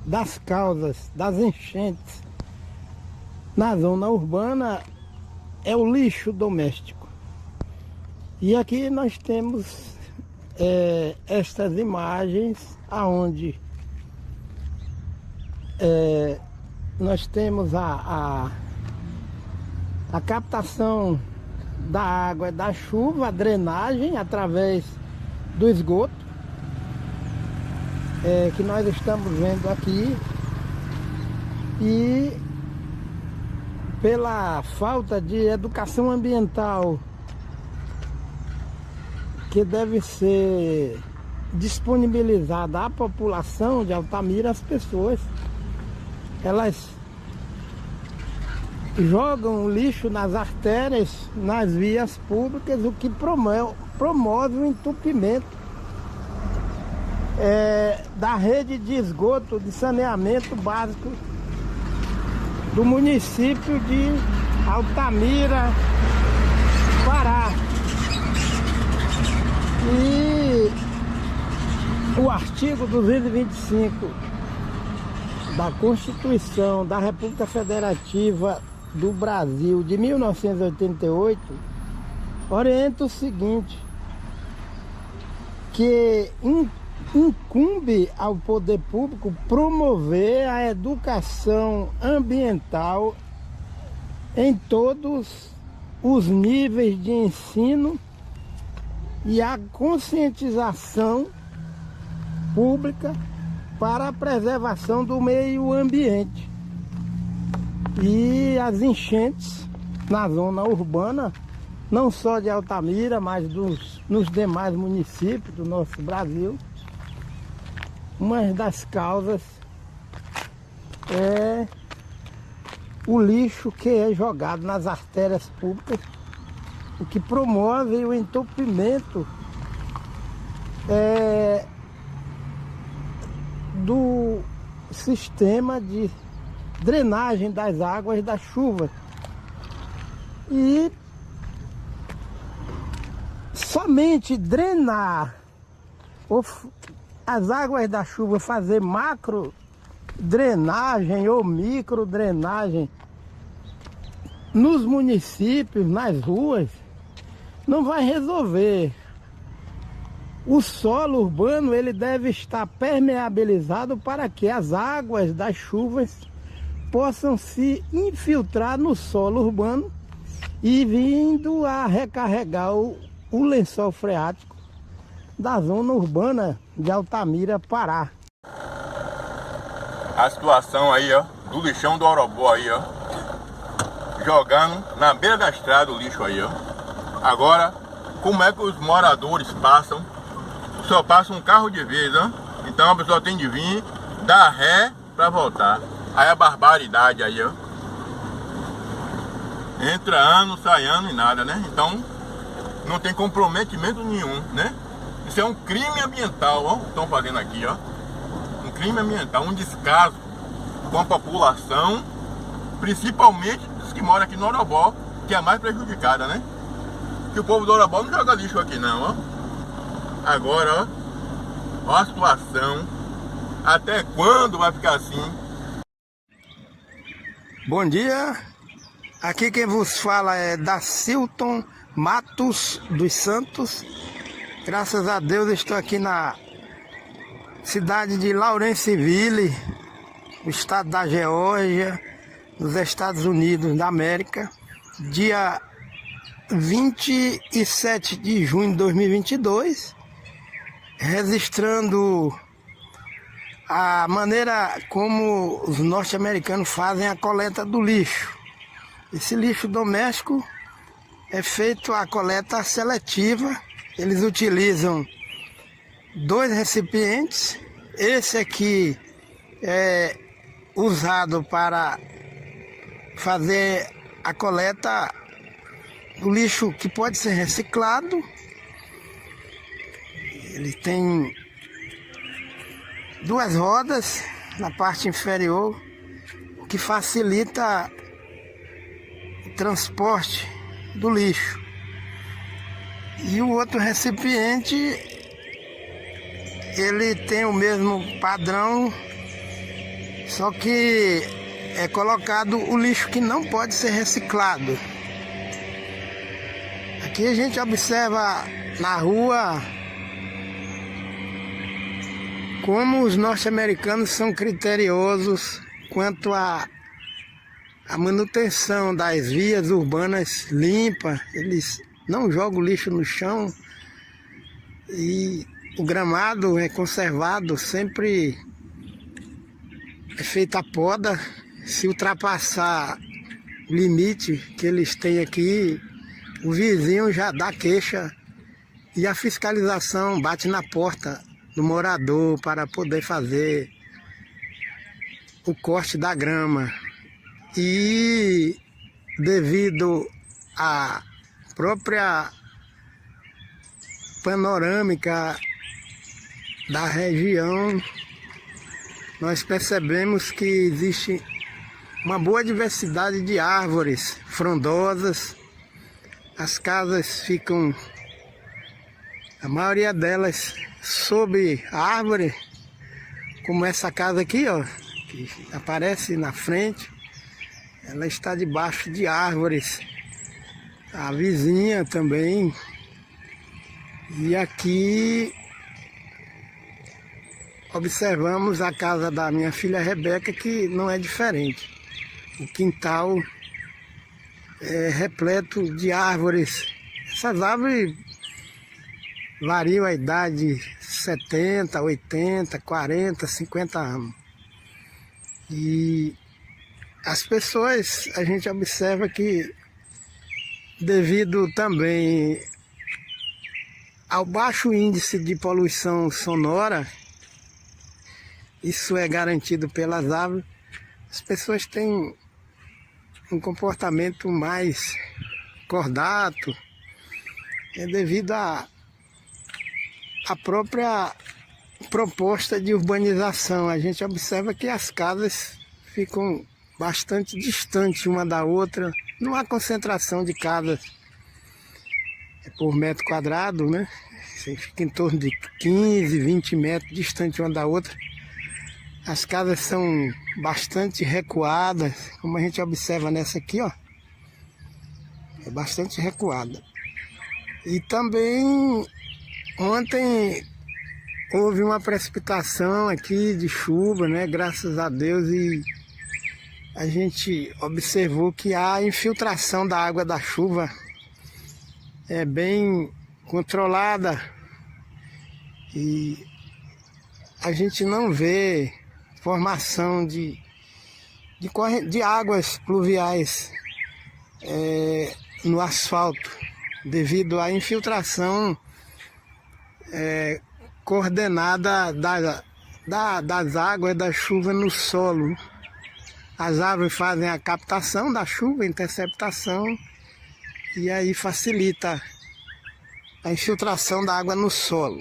das causas das enchentes na zona urbana é o lixo doméstico. E aqui nós temos estas imagens aonde nós temos a captação da água da chuva, a drenagem através do esgoto, que nós estamos vendo aqui, e pela falta de educação ambiental que deve ser disponibilizada à população de Altamira, as pessoas elas jogam lixo nas artérias, nas vias públicas, o que promove o entupimento da rede de esgoto, de saneamento básico do município de Altamira, Pará. E o artigo 225 da Constituição da República Federativa do Brasil de 1988 orienta o seguinte, que incumbe ao poder público promover a educação ambiental em todos os níveis de ensino e a conscientização pública para a preservação do meio ambiente. E as enchentes na zona urbana, não só de Altamira, mas nos demais municípios do nosso Brasil, uma das causas é o lixo que é jogado nas artérias públicas, o que promove o entupimento do sistema de drenagem das águas das chuvas. E somente drenar as águas da chuva, fazer macro drenagem ou micro drenagem nos municípios, nas ruas, não vai resolver. O solo urbano ele deve estar permeabilizado para que as águas das chuvas possam se infiltrar no solo urbano e vindo a recarregar o lençol freático da zona urbana de Altamira, Pará. A situação aí, ó, do lixão do Orobó aí, ó, jogando na beira da estrada o lixo aí, ó. Agora, como é que os moradores passam? Só passa um carro de vez, ó. Então a pessoa tem de vir, dar ré pra voltar. Aí a barbaridade aí, ó. Entra ano, sai ano e nada, né? Então não tem comprometimento nenhum, né? Isso é um crime ambiental, ó. Estão fazendo aqui, ó. Um crime ambiental, um descaso com a população, principalmente os que moram aqui no Orobó, que é a mais prejudicada, né? Que o povo do Orobó não joga lixo aqui não, ó. Agora, ó a situação. Até quando vai ficar assim? Bom dia. Aqui quem vos fala é Dacilton Matos dos Santos. Graças a Deus estou aqui na cidade de Lawrenceville, no estado da Geórgia, nos Estados Unidos da América, dia 27 de junho de 2022, registrando a maneira como os norte-americanos fazem a coleta do lixo. Esse lixo doméstico é feito a coleta seletiva. Eles utilizam 2 recipientes. Esse aqui é usado para fazer a coleta do lixo que pode ser reciclado. Ele tem 2 rodas na parte inferior, o que facilita o transporte do lixo. E o outro recipiente, ele tem o mesmo padrão, só que é colocado o lixo que não pode ser reciclado. Aqui a gente observa na rua como os norte-americanos são criteriosos quanto à manutenção das vias urbanas limpas. Eles não jogam lixo no chão e o gramado é conservado, sempre é feita a poda. Se ultrapassar o limite que eles têm aqui, o vizinho já dá queixa e a fiscalização bate na porta do morador para poder fazer o corte da grama. E devido à própria panorâmica da região, nós percebemos que existe uma boa diversidade de árvores frondosas. As casas ficam, a maioria delas, sob a árvore, como essa casa aqui, ó, que aparece na frente. Ela está debaixo de árvores. A vizinha também. E aqui observamos a casa da minha filha Rebeca, que não é diferente. O quintal é repleto de árvores. Essas árvores variam a idade de 70, 80, 40, 50 anos. E as pessoas, a gente observa que, devido também ao baixo índice de poluição sonora, isso é garantido pelas árvores, as pessoas têm um comportamento mais cordato, devido à própria proposta de urbanização. A gente observa que as casas ficam bastante distantes uma da outra, não há concentração de casas por metro quadrado, né? Você fica em torno de 15, 20 metros distante uma da outra. As casas são bastante recuadas, como a gente observa nessa aqui, ó. É bastante recuada. E também ontem houve uma precipitação aqui de chuva, né? Graças a Deus, e a gente observou que a infiltração da água da chuva é bem controlada e a gente não vê formação de águas pluviais no asfalto, devido à infiltração coordenada das águas da chuva no solo. As árvores fazem a captação da chuva, a interceptação, e aí facilita a infiltração da água no solo.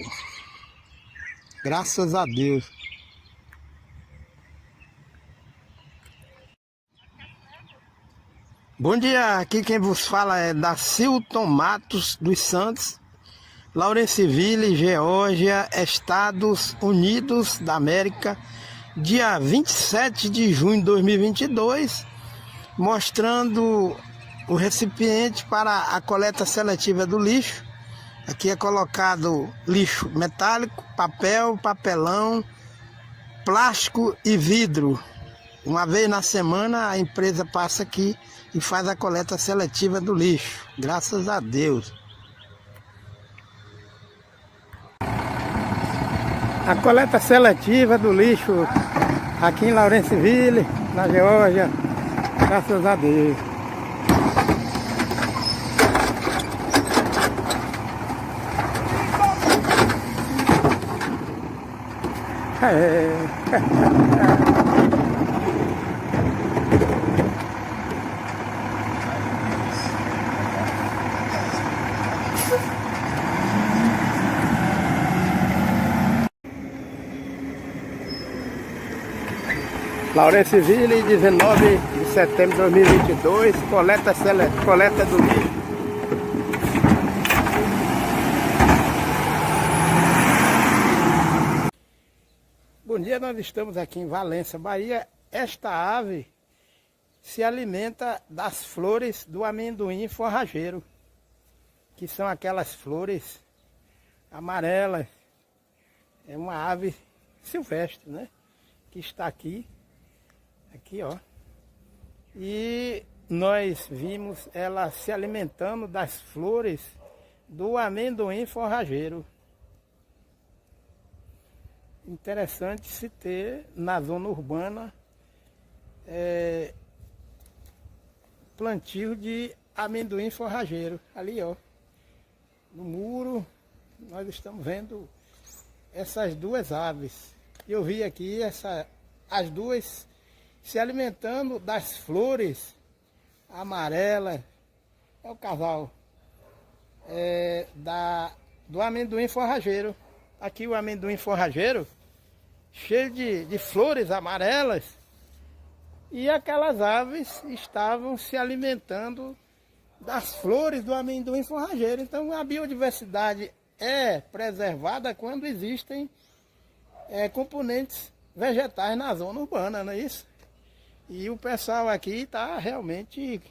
Graças a Deus. Bom dia, aqui quem vos fala é Dacilton Matos dos Santos, Lawrenceville, Geórgia, Estados Unidos da América, dia 27 de junho de 2022, mostrando o recipiente para a coleta seletiva do lixo. Aqui é colocado lixo metálico, papel, papelão, plástico e vidro. Uma vez na semana a empresa passa aqui e faz a coleta seletiva do lixo. Graças a Deus. A coleta seletiva do lixo aqui em Lawrenceville, na Geórgia. Graças a Deus. Lawrenceville, 19 de setembro de 2022, coleta do lixo. Bom dia, nós estamos aqui em Valença, Bahia. Esta ave se alimenta das flores do amendoim forrageiro, que são aquelas flores amarelas. É uma ave silvestre, né? Que está aqui, ó. E nós vimos ela se alimentando das flores do amendoim forrageiro. Interessante se ter na zona urbana plantio de amendoim forrageiro. Ali, ó, no muro, nós estamos vendo essas duas aves. Eu vi aqui as duas se alimentando das flores amarelas. É o casal do amendoim forrageiro. Aqui o amendoim forrageiro, cheio de flores amarelas. E aquelas aves estavam se alimentando das flores do amendoim forrageiro. Então a biodiversidade é preservada quando existem componentes vegetais na zona urbana, não é isso? E o pessoal aqui está realmente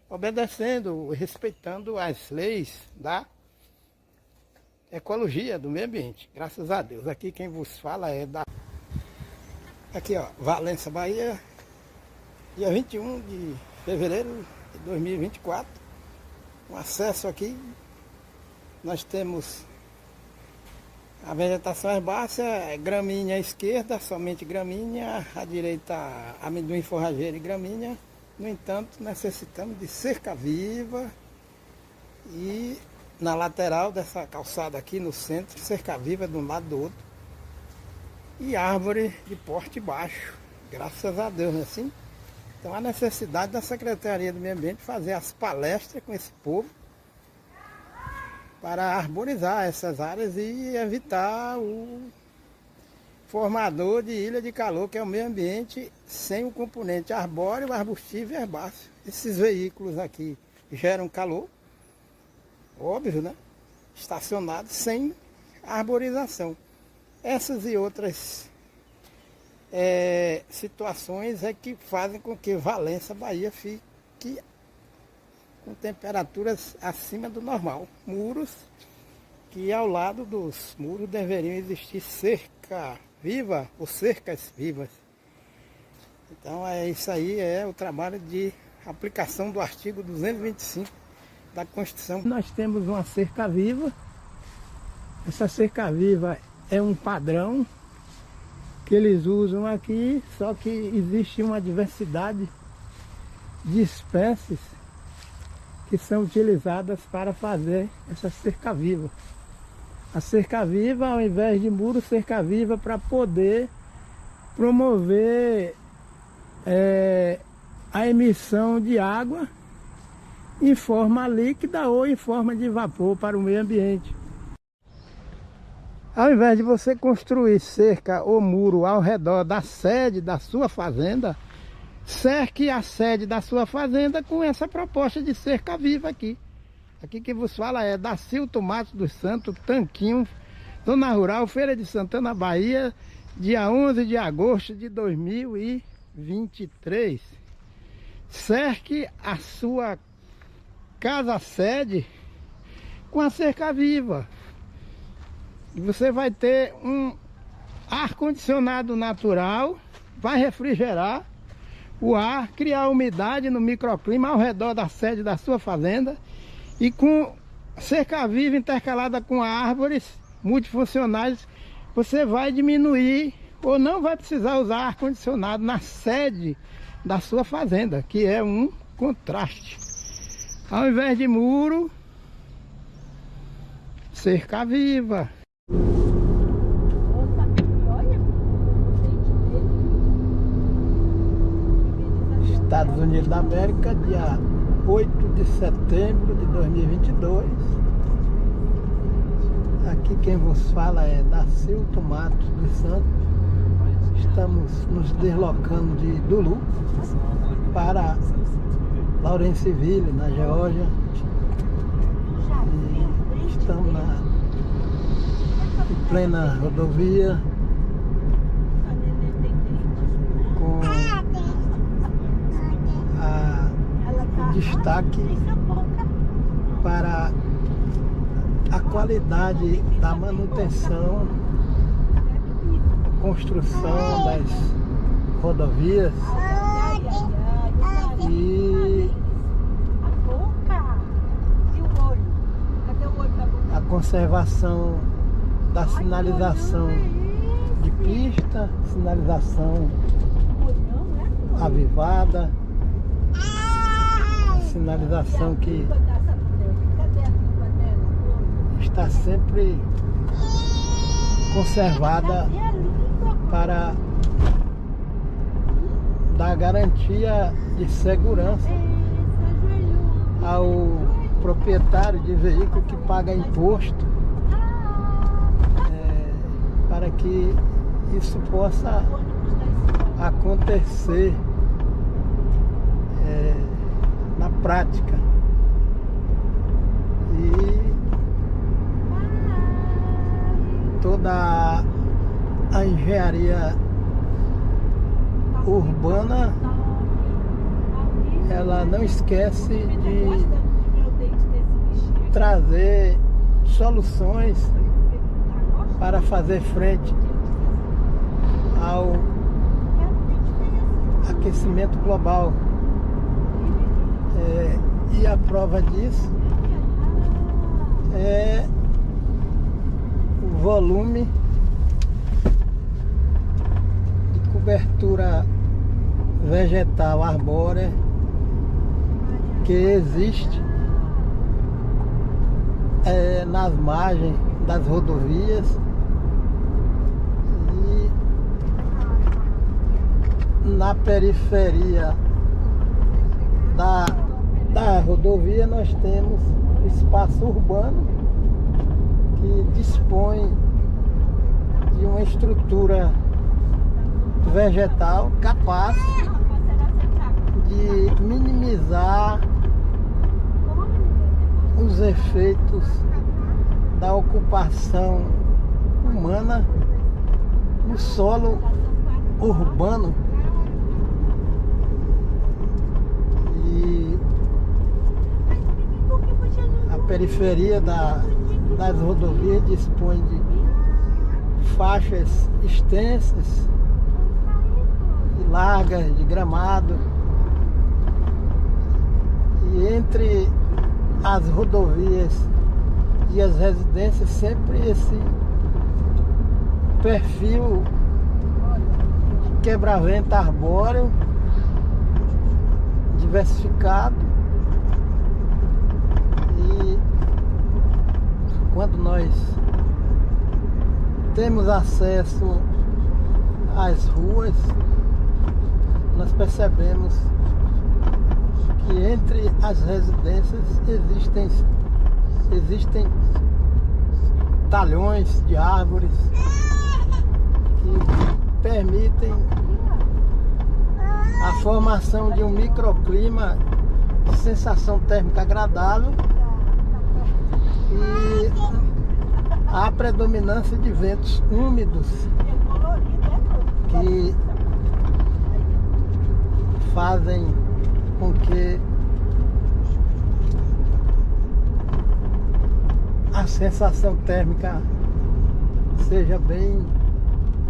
obedecendo, respeitando as leis da ecologia, do meio ambiente, graças a Deus. Aqui quem vos fala é da... Aqui ó, Valença, Bahia, dia 21 de fevereiro de 2024. Um acesso aqui, nós temos a vegetação herbácea, gramínea à esquerda, somente gramínea, à direita amendoim forrageiro e gramínea. No entanto, necessitamos de cerca viva e na lateral dessa calçada aqui no centro, cerca viva de um lado do outro. E árvore de porte baixo, graças a Deus, não é assim? Então a necessidade da Secretaria do Meio Ambiente fazer as palestras com esse povo para arborizar essas áreas e evitar o formador de ilha de calor, que é o meio ambiente sem o componente arbóreo, arbustivo e herbáceo. Esses veículos aqui geram calor, óbvio, né? Estacionados sem arborização. Essas e outras situações é que fazem com que Valença, Bahia, fique com temperaturas acima do normal. Muros, que ao lado dos muros deveriam existir cerca viva ou cercas vivas. Então isso aí é o trabalho de aplicação do artigo 225 da Constituição. Nós temos uma cerca viva. Essa cerca viva é um padrão que eles usam aqui, só que existe uma diversidade de espécies que são utilizadas para fazer essa cerca viva. A cerca viva, ao invés de muro, cerca viva para poder promover a emissão de água em forma líquida ou em forma de vapor para o meio ambiente. Ao invés de você construir cerca ou muro ao redor da sede da sua fazenda, cerque a sede da sua fazenda com essa proposta de cerca viva aqui. Aqui que vos fala é Dacilton Matos dos Santos, Tanquinho, Zona Rural, Feira de Santana, Bahia, dia 11 de agosto de 2023. Cerque a sua casa-sede com a cerca viva. E você vai ter um ar-condicionado natural, vai refrigerar o ar, criar umidade no microclima ao redor da sede da sua fazenda. E com cerca viva intercalada com árvores multifuncionais, você vai diminuir ou não vai precisar usar ar-condicionado na sede da sua fazenda, que é um contraste. Ao invés de muro, cerca viva. Estados Unidos da América, dia 8 de setembro de 2022. Aqui quem vos fala é Dacilton Matos dos Santos. Estamos nos deslocando de Dulu para Lawrenceville, na Geórgia. E estamos em plena rodovia com destaque para a qualidade da manutenção, construção das rodovias e a conservação da sinalização de pista, sinalização avivada, sinalização que está sempre conservada para dar garantia de segurança ao proprietário de veículo que paga imposto, para que isso possa acontecer prática. E toda a engenharia urbana, ela não esquece de trazer soluções para fazer frente ao aquecimento global. E a prova disso é o volume de cobertura vegetal arbórea que existe nas margens das rodovias e na periferia da rodovia nós temos o espaço urbano que dispõe de uma estrutura vegetal capaz de minimizar os efeitos da ocupação humana no solo urbano. E a periferia das rodovias dispõe de faixas extensas e largas de gramado, e entre as rodovias e as residências sempre esse perfil de quebra-vento arbóreo diversificado. E quando nós temos acesso às ruas, nós percebemos que entre as residências existem talhões de árvores que permitem a formação de um microclima de sensação térmica agradável e a predominância de ventos úmidos que fazem com que a sensação térmica seja bem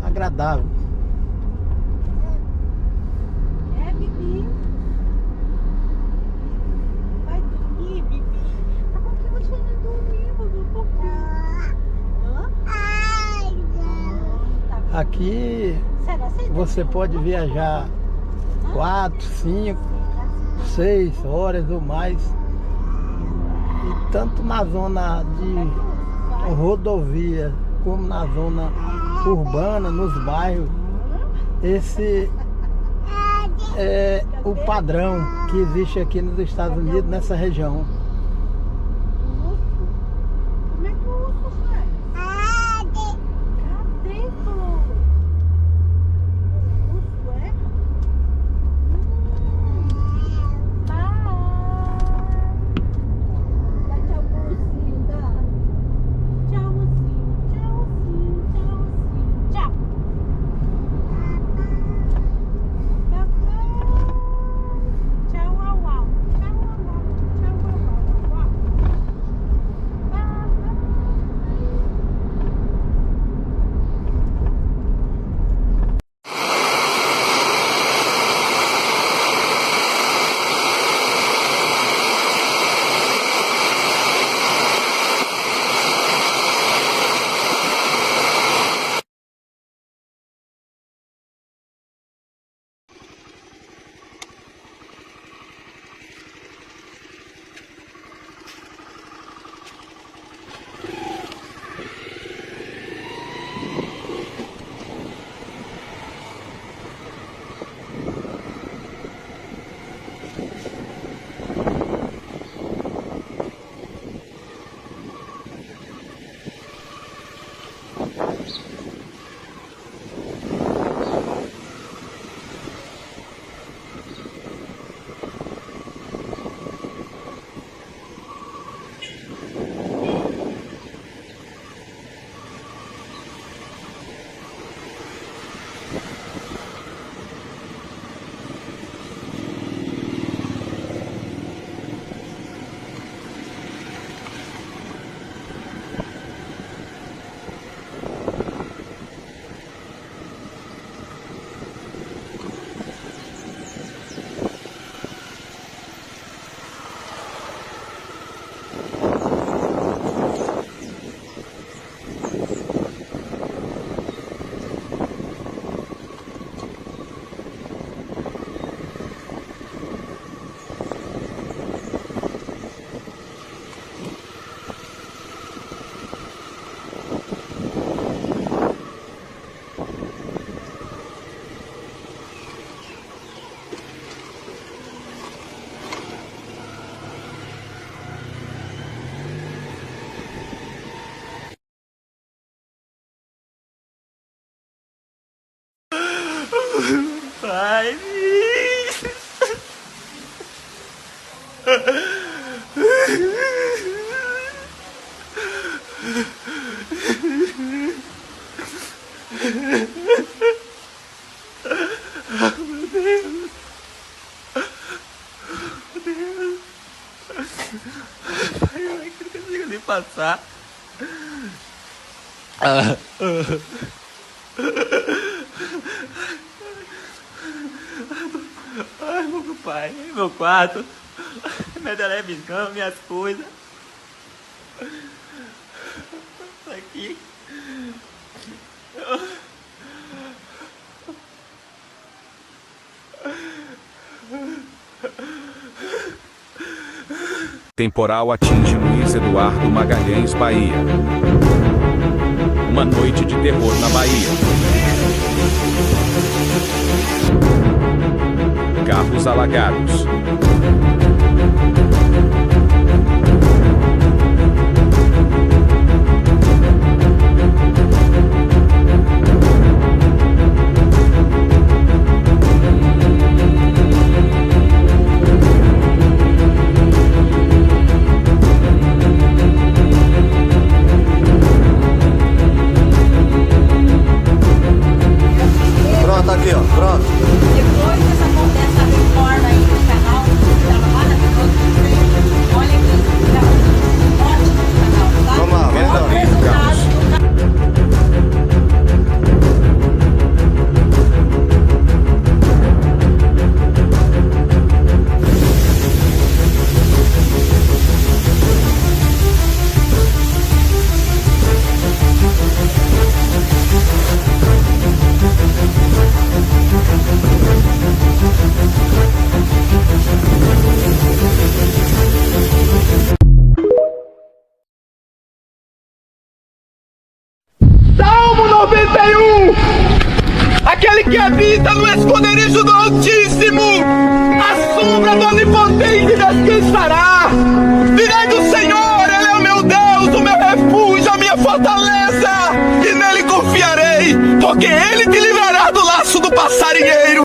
agradável. Bibi. Vai dormir, Bibi. Tá bom que você não dormiu, Bibi, um pouquinho. Aqui você pode viajar 4, 5, 6 horas ou mais. E tanto na zona de rodovia como na zona urbana, nos bairros, esse é o padrão que existe aqui nos Estados Unidos, nessa região. Como é que o urso faz? Cadê, Flor? O urso é? Dá tchau pro ursinho, dá. Tchau, ursinho. Tchau, ursinho. Tchau, ursinho. Tchau. Tchau, au, au. Tchau, au, au. Tchau, au, au. pai. Meu Deus. Meu Deus. Pai, eu não consigo nem passar. Ai, meu pai, meu quarto, minha televisão, minhas coisas. Isso aqui. Temporal atinge Luiz Eduardo Magalhães, Bahia. Uma noite de terror na Bahia. Carros alagados. Pronto, aqui ó, pronto. Depois dessa reforma aí do canal, trabalha com outro vídeo. Olha aqui, tá ótimo o canal, tá? Vamos lá, vamos lá. Olha o resultado do Salmo 91. Aquele que habita no esconderijo do Altíssimo, a sombra do Onipotente descansará. Direi do Senhor, Ele é o meu Deus, o meu refúgio, a minha fortaleza, e nele confiarei, porque Ele te livrará do laço do passarinheiro.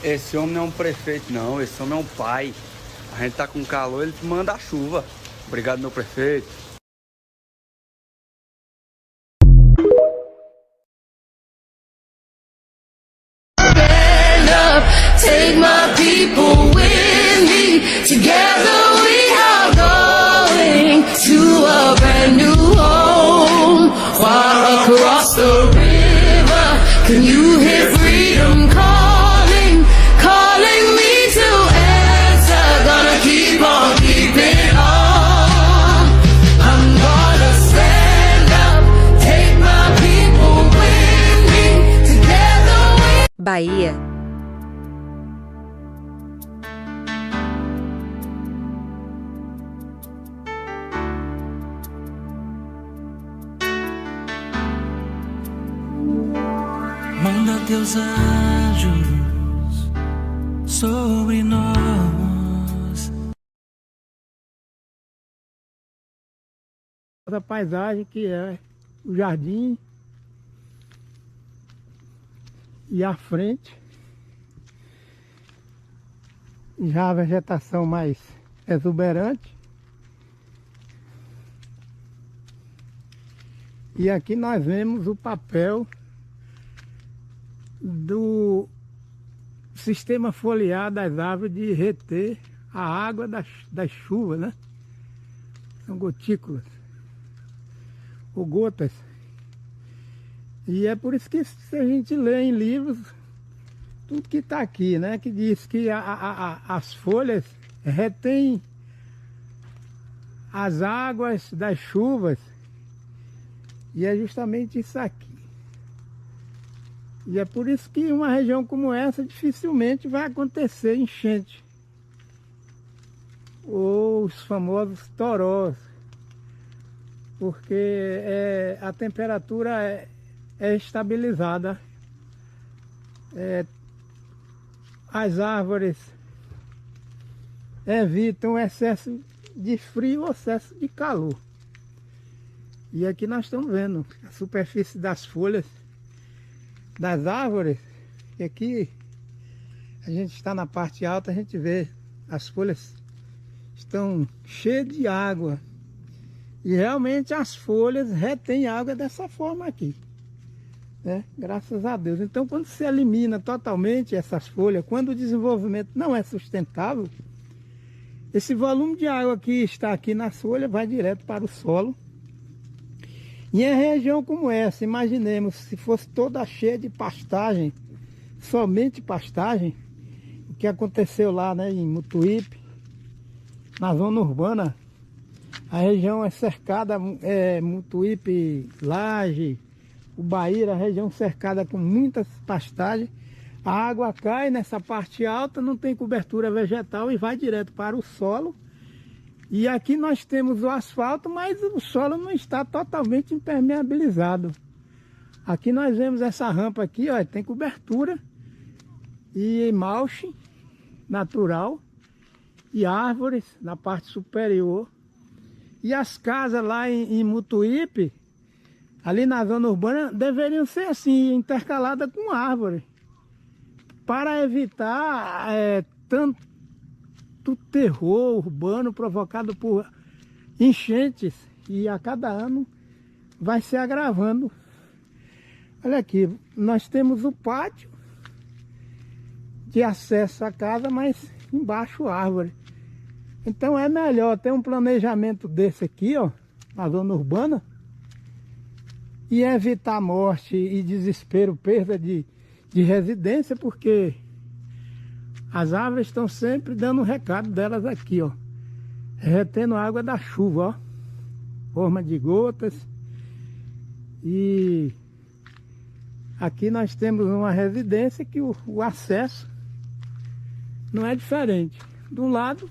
Esse homem não é um prefeito, não. Esse homem é um pai. A gente tá com calor, ele manda a chuva. Obrigado, meu prefeito. Take my people with me. Together we are going to a brand new home. Far across the river, can you hear freedom calling? Calling me to answer. Gonna keep on keeping on. I'm gonna stand up. Take my people with me. Together we... Bahia. Manda teus anjos sobre nós. Essa paisagem que é o jardim e à frente já a vegetação mais exuberante. E aqui nós vemos o papel do sistema foliar das árvores de reter a água das chuvas, né? São gotículas ou gotas. E é por isso que se a gente lê em livros tudo que está aqui, né? Que diz que as folhas retêm as águas das chuvas. E é justamente isso aqui. E é por isso que em uma região como essa dificilmente vai acontecer enchente. Ou os famosos torós. Porque a temperatura é estabilizada. As árvores evitam excesso de frio ou excesso de calor. E aqui nós estamos vendo a superfície das folhas das árvores. E aqui a gente está na parte alta, a gente vê as folhas estão cheias de água. E realmente as folhas retêm água dessa forma aqui, né? Graças a Deus. Então quando se elimina totalmente essas folhas, quando o desenvolvimento não é sustentável, esse volume de água que está aqui nas folhas vai direto para o solo. E em região como essa, imaginemos se fosse toda cheia de pastagem, somente pastagem, o que aconteceu lá, né, em Mutuípe, na zona urbana, a região é cercada, Mutuípe, Laje, Ubaíra, a região cercada com muitas pastagens, a água cai nessa parte alta, não tem cobertura vegetal e vai direto para o solo. E aqui nós temos o asfalto, mas o solo não está totalmente impermeabilizado. Aqui nós vemos essa rampa aqui, ó, tem cobertura e mulch natural e árvores na parte superior. E as casas lá em Mutuípe, ali na zona urbana, deveriam ser assim, intercaladas com árvore, para evitar tanto terror urbano provocado por enchentes, e a cada ano vai se agravando. Olha aqui, nós temos o pátio de acesso à casa, mas embaixo árvore. Então é melhor ter um planejamento desse aqui, ó, na zona urbana, e evitar morte e desespero, perda de residência, porque as árvores estão sempre dando um recado delas aqui, ó, retendo a água da chuva, ó, forma de gotas. E aqui nós temos uma residência que o acesso não é diferente. De um lado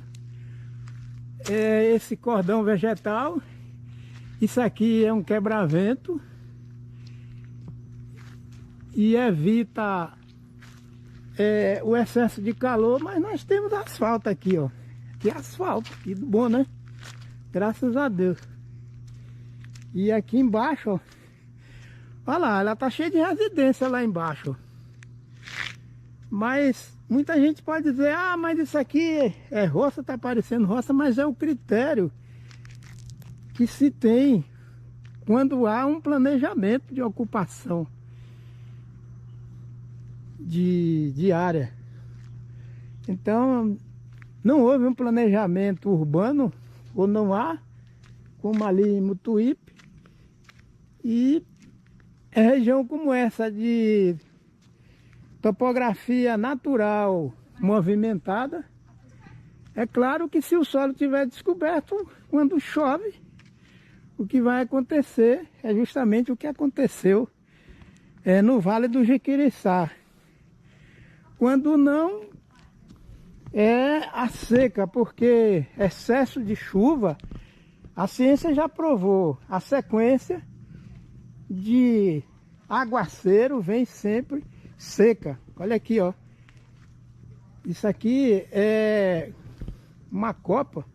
é esse cordão vegetal, isso aqui é um quebra-vento e evita o excesso de calor, mas nós temos asfalto aqui, ó. Aqui é asfalto, que bom, né? Graças a Deus. E aqui embaixo, ó, olha lá, ela tá cheia de residência lá embaixo, ó. Mas muita gente pode dizer, ah, mas isso aqui é roça, tá parecendo roça, mas é o critério que se tem quando há um planejamento de ocupação de área. Então não houve um planejamento urbano, ou não há, como ali em Mutuípe, e região como essa de topografia natural movimentada, é claro que se o solo estiver descoberto, quando chove, o que vai acontecer é justamente o que aconteceu no Vale do Jequiriçá. Quando não, é a seca, porque excesso de chuva, a ciência já provou, a sequência de aguaceiro vem sempre seca. Olha aqui, ó. Isso aqui é uma copa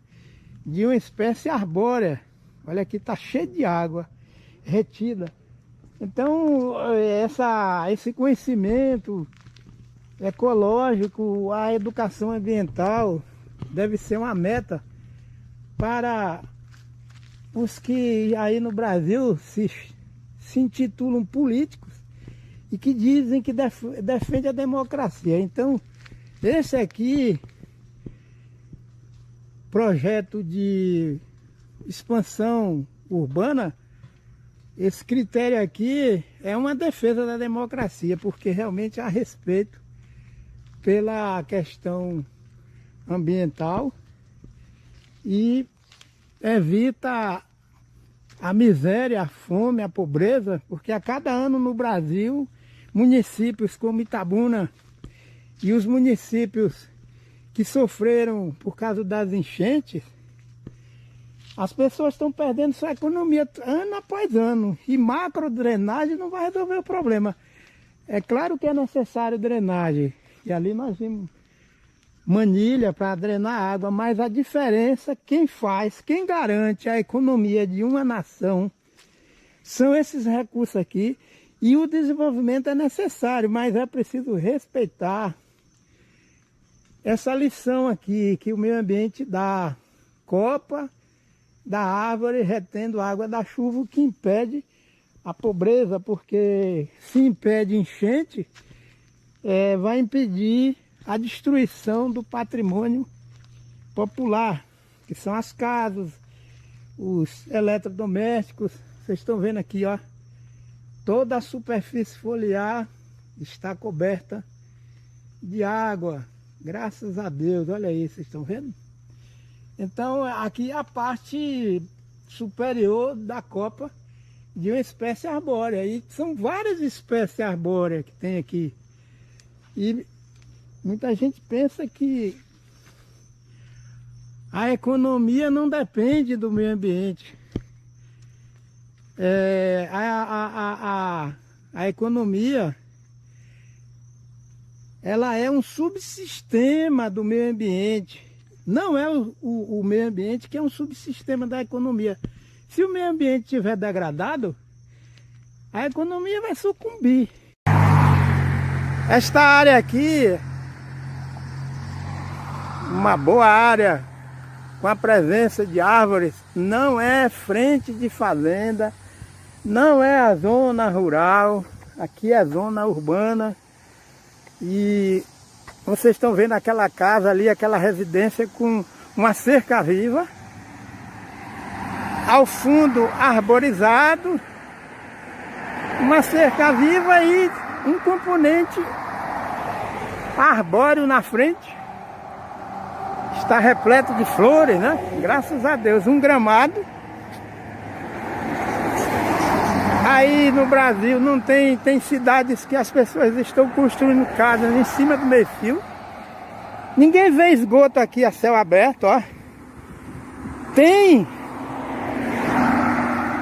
de uma espécie arbórea. Olha aqui, tá cheio de água retida. Então, esse conhecimento ecológico, a educação ambiental deve ser uma meta para os que aí no Brasil se intitulam políticos e que dizem que defende a democracia. Então, esse aqui, projeto de expansão urbana, esse critério aqui é uma defesa da democracia, porque realmente há respeito pela questão ambiental e evita a miséria, a fome, a pobreza, porque a cada ano no Brasil, municípios como Itabuna e os municípios que sofreram por causa das enchentes, as pessoas estão perdendo sua economia ano após ano, e macro drenagem não vai resolver o problema. É claro que é necessário drenagem, e ali nós vimos manilha para drenar água, mas a diferença, quem faz, quem garante a economia de uma nação São esses recursos aqui. E o desenvolvimento é necessário, mas é preciso respeitar essa lição aqui que o meio ambiente dá. Copa da árvore retendo água da chuva, o que impede a pobreza, porque se impede enchente, vai impedir a destruição do patrimônio popular, que são as casas, os eletrodomésticos. Vocês estão vendo aqui, ó, toda a superfície foliar está coberta de água, graças a Deus. Olha aí, vocês estão vendo? Então aqui é a parte superior da copa de uma espécie arbórea. E são várias espécies arbóreas que tem aqui. E muita gente pensa que a economia não depende do meio ambiente. A economia, ela é um subsistema do meio ambiente. Não é o meio ambiente que é um subsistema da economia. Se o meio ambiente estiver degradado, a economia vai sucumbir. Esta área aqui, uma boa área, com a presença de árvores, não é frente de fazenda, não é a zona rural, aqui é a zona urbana. E vocês estão vendo aquela casa ali, aquela residência com uma cerca viva, ao fundo arborizado, uma cerca viva e um componente arbóreo na frente. Está repleto de flores, né? Graças a Deus. Um gramado. Aí no Brasil não tem cidades que as pessoas estão construindo casas em cima do meio-fio. Ninguém vê esgoto aqui a céu aberto, ó. Tem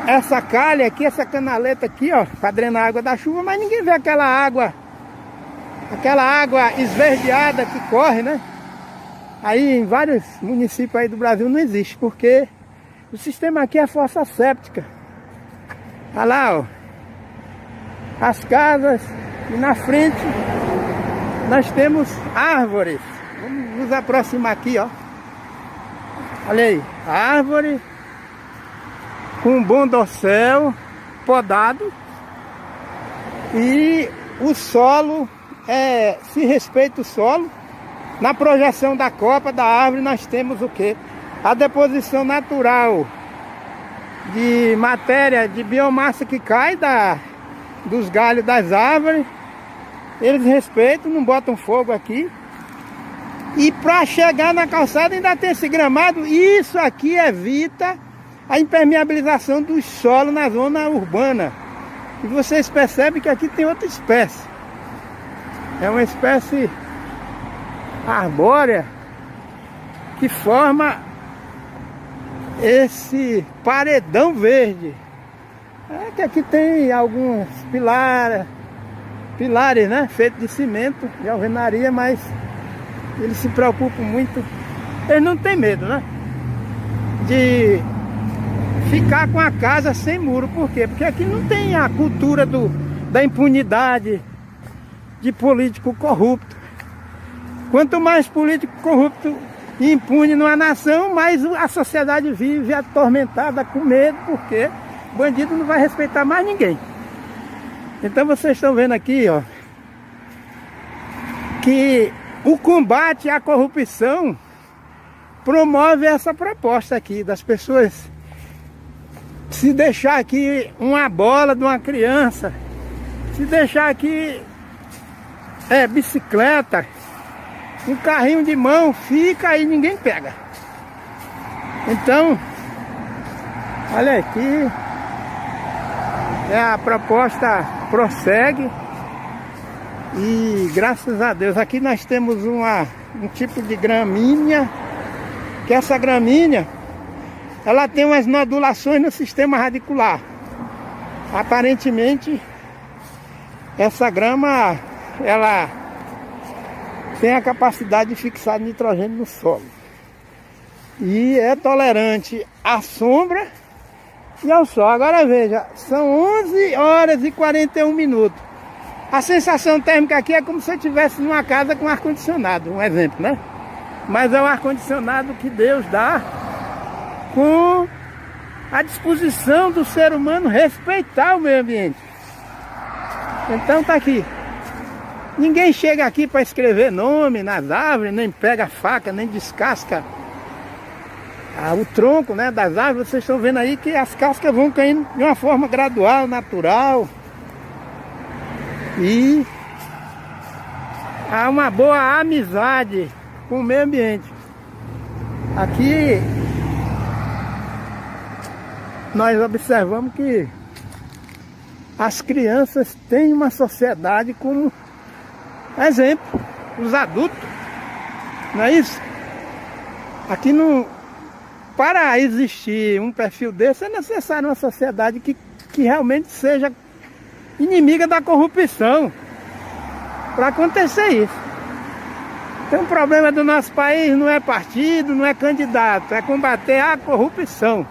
essa calha aqui, essa canaleta aqui, ó, para drenar a água da chuva, mas ninguém vê aquela água esverdeada que corre, né? Aí em vários municípios aí do Brasil não existe, porque o sistema aqui é fossa séptica. Olha lá, ó, as casas, e na frente nós temos árvores. Vamos nos aproximar aqui, ó. Olha aí, árvore com um bom dossel, podado, e o solo, se respeita o solo. Na projeção da copa da árvore nós temos o quê? A deposição natural de matéria, de biomassa que cai dos galhos das árvores. Eles respeitam, não botam fogo aqui. E para chegar na calçada ainda tem esse gramado. Isso aqui evita a impermeabilização do solo na zona urbana. E vocês percebem que aqui tem outra espécie. É uma espécie arbórea que forma esse paredão verde. Que aqui tem alguns pilares, né, feitos de cimento, de alvenaria, mas eles se preocupam muito. Eles não têm medo, né, de ficar com a casa sem muro. Por quê? Porque aqui não tem a cultura da impunidade de político corrupto. Quanto mais político corrupto e impune numa nação, mais a sociedade vive atormentada com medo, porque bandido não vai respeitar mais ninguém. Então vocês estão vendo aqui, ó, que o combate à corrupção promove essa proposta aqui das pessoas. Se deixar aqui uma bola de uma criança, se deixar aqui bicicleta, um carrinho de mão, fica aí, ninguém pega. Então, olha aqui, a proposta prossegue. E graças a Deus, aqui nós temos um tipo de gramínea, que essa gramínea, ela tem umas nodulações no sistema radicular. Aparentemente, essa grama, ela tem a capacidade de fixar nitrogênio no solo. E é tolerante à sombra E olha só, agora veja, são 11 horas e 41 minutos. A sensação térmica aqui é como se eu estivesse numa casa com ar-condicionado, um exemplo, né? Mas é um ar-condicionado que Deus dá com a disposição do ser humano respeitar o meio ambiente. Então tá aqui. Ninguém chega aqui para escrever nome nas árvores, nem pega a faca, nem descasca o tronco, né, das árvores. Vocês estão vendo aí que as cascas vão caindo de uma forma gradual, natural. E há uma boa amizade com o meio ambiente. Aqui nós observamos que as crianças têm uma sociedade como exemplo, os adultos, não é isso? Aqui não, para existir um perfil desse é necessário uma sociedade que realmente seja inimiga da corrupção, para acontecer isso. Então o problema do nosso país não é partido, não é candidato, é combater a corrupção,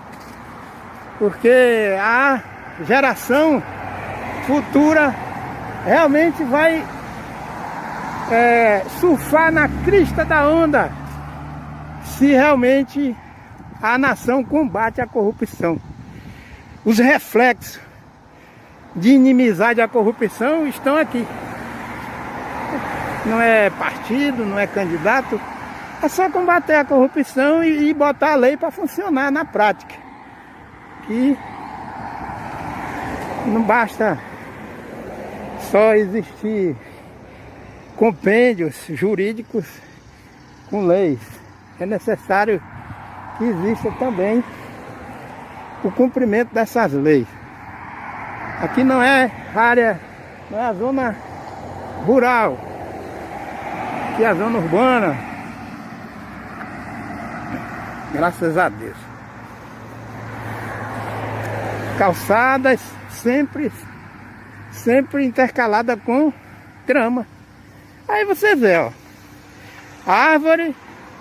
porque a geração futura realmente vai surfar na crista da onda se realmente a nação combate a corrupção. Os reflexos de inimizade à corrupção estão aqui. Não é partido, não é candidato, é só combater a corrupção e botar a lei para funcionar na prática. E não basta só existir compêndios jurídicos com leis. É necessário que exista também o cumprimento dessas leis. Aqui não é área, não é a zona rural, aqui é a zona urbana. Graças a Deus. Calçadas sempre intercalada com grama. Aí você vê, ó, árvore,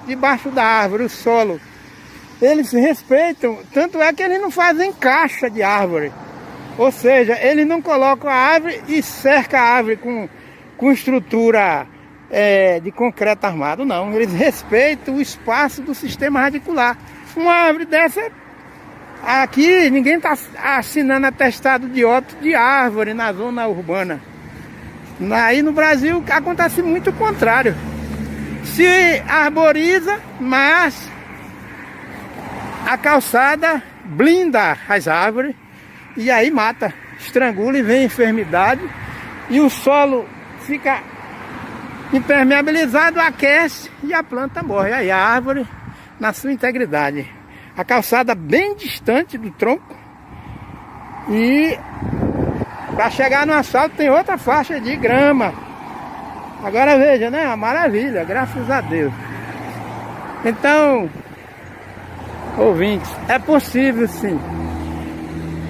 debaixo da árvore, o solo, eles se respeitam, tanto é que eles não fazem caixa de árvore, ou seja, eles não colocam a árvore e cercam a árvore com estrutura de concreto armado, não, eles respeitam o espaço do sistema radicular. Uma árvore dessa, aqui ninguém está assinando atestado de óbito de árvore na zona urbana. Aí no Brasil acontece muito o contrário. Se arboriza, mas a calçada blinda as árvores e aí mata, estrangula e vem enfermidade e o solo fica impermeabilizado, aquece e a planta morre. Aí a árvore na sua integridade. A calçada bem distante do tronco e para chegar no asfalto tem outra faixa de grama. Agora veja, né? Uma maravilha, graças a Deus. Então, ouvintes, é possível sim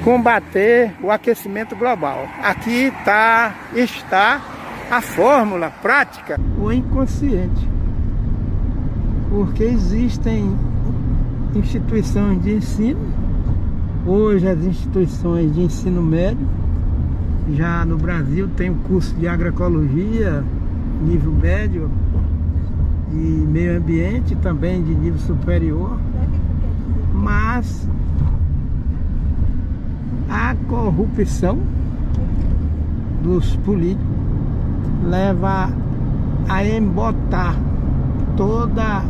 combater o aquecimento global. Aqui está a fórmula prática. O inconsciente. Porque existem instituições de ensino. Hoje as instituições de ensino médio, já no Brasil tem o curso de agroecologia, nível médio, e meio ambiente também de nível superior, mas a corrupção dos políticos leva a embotar toda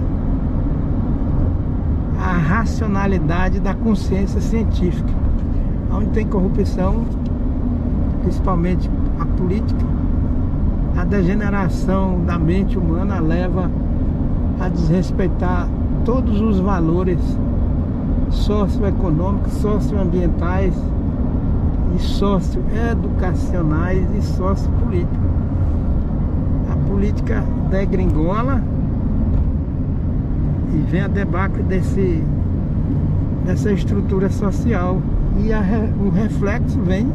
a racionalidade da consciência científica. Onde tem corrupção, principalmente a política, a degeneração da mente humana leva a desrespeitar todos os valores socioeconômicos, socioambientais e socioeducacionais e sociopolíticos. A política degringola e vem a debacle dessa estrutura social e o reflexo vem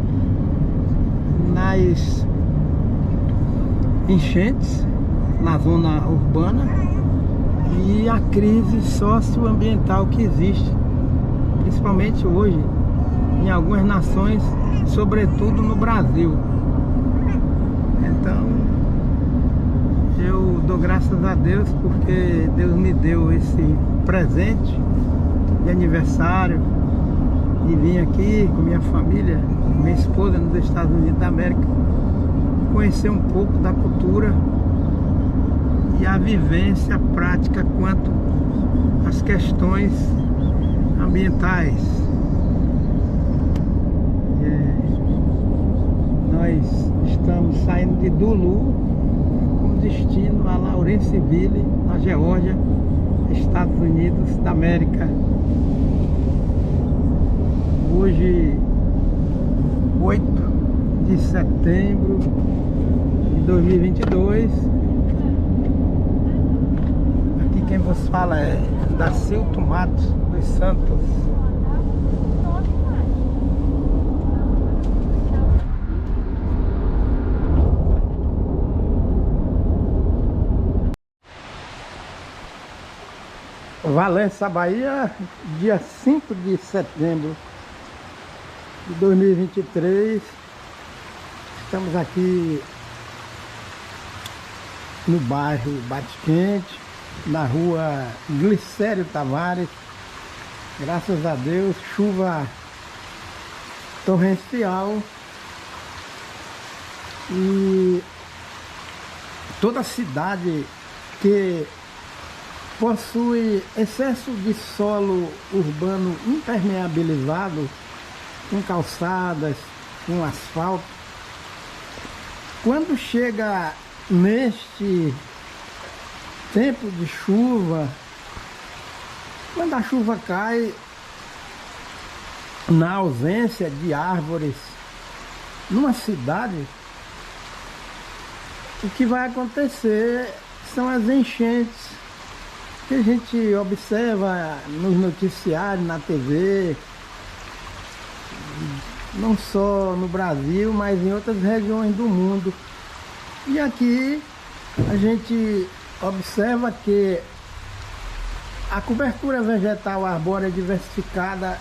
nas enchentes na zona urbana e a crise socioambiental que existe, principalmente hoje em algumas nações, sobretudo no Brasil. Então, eu dou graças a Deus porque Deus me deu esse presente de aniversário e vim aqui com minha família, minha esposa nos Estados Unidos da América, conhecer um pouco da cultura e a vivência prática quanto às questões ambientais. Nós estamos saindo de Duluth com destino a Lawrenceville, na Geórgia, Estados Unidos da América. Hoje, 8 de setembro de 2022. Aqui quem vos fala é Dacilto Matos dos Santos. Valença, Bahia, dia 5 de setembro de 2023. Estamos aqui no bairro Bate Quente, na rua Glicério Tavares. Graças a Deus, chuva torrencial e toda a cidade que possui excesso de solo urbano impermeabilizado, com calçadas, com asfalto. Quando chega neste tempo de chuva, quando a chuva cai, na ausência de árvores numa cidade, o que vai acontecer são as enchentes que a gente observa nos noticiários, na TV, não só no Brasil, mas em outras regiões do mundo. E aqui a gente observa que a cobertura vegetal arbórea diversificada,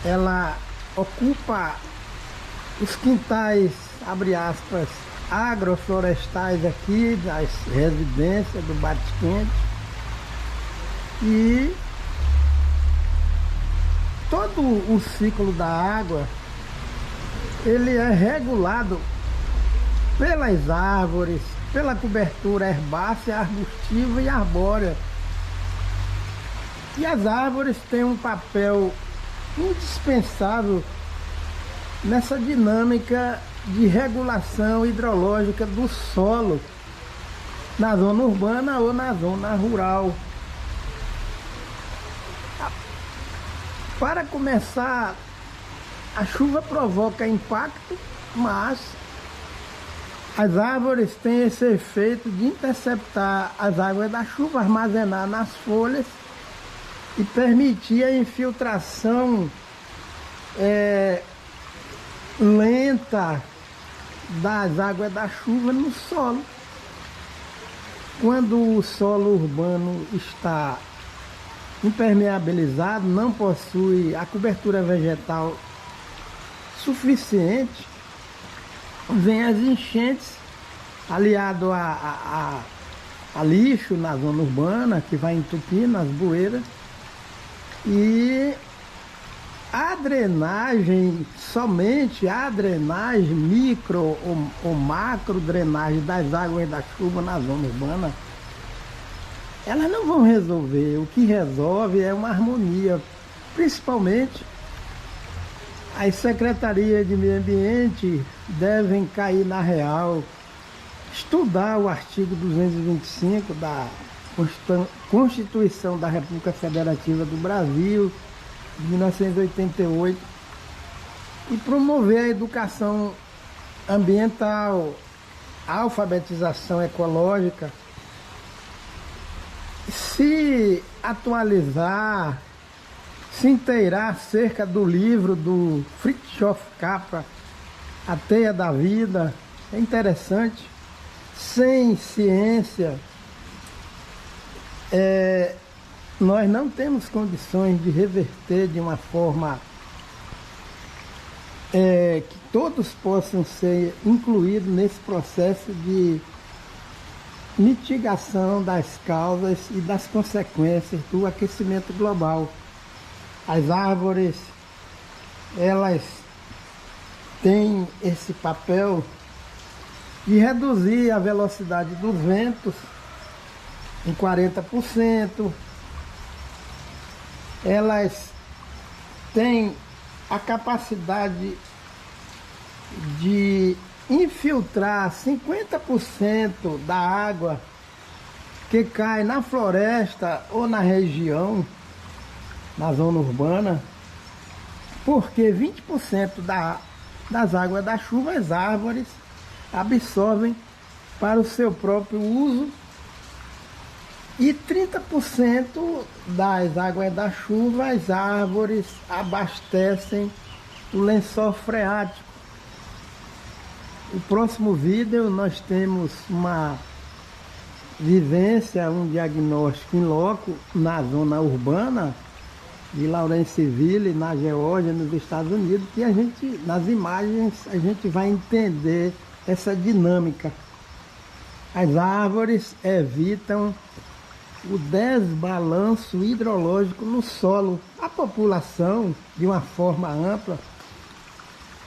ela ocupa os quintais, abre aspas, agroflorestais aqui, das residências do Bate Quente. E todo o ciclo da água, ele é regulado pelas árvores, pela cobertura herbácea, arbustiva e arbórea. E as árvores têm um papel indispensável nessa dinâmica de regulação hidrológica do solo, na zona urbana ou na zona rural. Para começar, a chuva provoca impacto, mas as árvores têm esse efeito de interceptar as águas da chuva, armazenar nas folhas e permitir a infiltração lenta das águas da chuva no solo. Quando o solo urbano está impermeabilizado, não possui a cobertura vegetal suficiente, vem as enchentes, aliado a lixo na zona urbana, que vai entupir nas bueiras, e a drenagem, somente a drenagem micro ou macro drenagem das águas da chuva na zona urbana, elas não vão resolver. O que resolve é uma harmonia. Principalmente, as secretarias de meio ambiente devem cair na real, estudar o artigo 225 da Constituição da República Federativa do Brasil, de 1988, e promover a educação ambiental, a alfabetização ecológica, se atualizar, se inteirar acerca do livro do Fritjof Capra, A Teia da Vida. É interessante. Sem ciência, nós não temos condições de reverter de uma forma que todos possam ser incluídos nesse processo de mitigação das causas e das consequências do aquecimento global. As árvores, elas têm esse papel de reduzir a velocidade dos ventos em 40%. Elas têm a capacidade de infiltrar 50% da água que cai na floresta ou na região, na zona urbana, porque 20% das águas da chuva as árvores absorvem para o seu próprio uso e 30% das águas da chuva as árvores abastecem o lençol freático. No próximo vídeo nós temos uma vivência, um diagnóstico in loco na zona urbana de Lawrenceville, na Geórgia, nos Estados Unidos, que a gente, nas imagens, a gente vai entender essa dinâmica. As árvores evitam o desbalanço hidrológico no solo. A população, de uma forma ampla,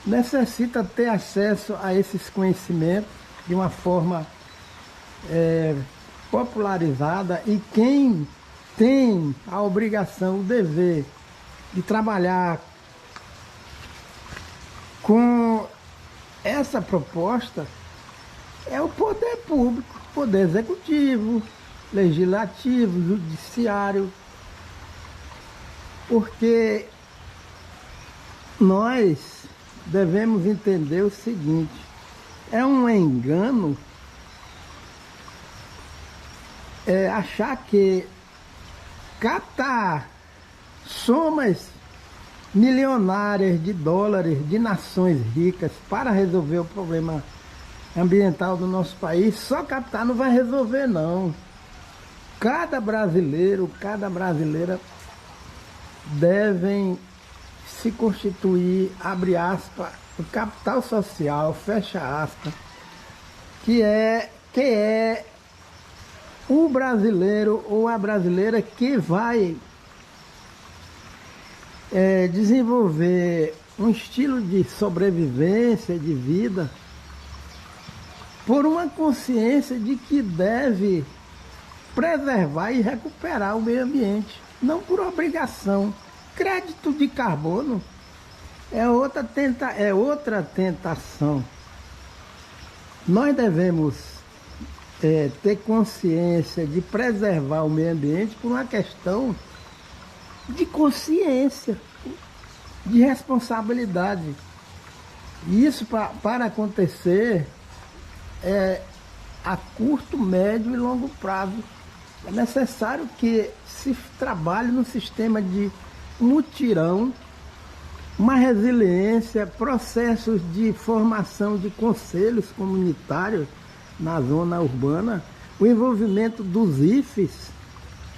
necessita ter acesso a esses conhecimentos de uma forma popularizada, e quem tem a obrigação, o dever de trabalhar com essa proposta é o poder público, poder executivo, legislativo, judiciário, porque nós devemos entender o seguinte: é um engano achar que captar somas milionárias de dólares de nações ricas para resolver o problema ambiental do nosso país, só captar não vai resolver, não. Cada brasileiro, cada brasileira devem se constituir, abre aspas, o capital social, fecha aspas, que é o brasileiro ou a brasileira que vai desenvolver um estilo de sobrevivência, de vida, por uma consciência de que deve preservar e recuperar o meio ambiente, não por obrigação. Crédito de carbono é outra tentação. Nós devemos ter consciência de preservar o meio ambiente por uma questão de consciência, de responsabilidade. E isso, para acontecer, a curto, médio e longo prazo. É necessário que se trabalhe no sistema de mutirão, uma resiliência, processos de formação de conselhos comunitários na zona urbana, o envolvimento dos IFES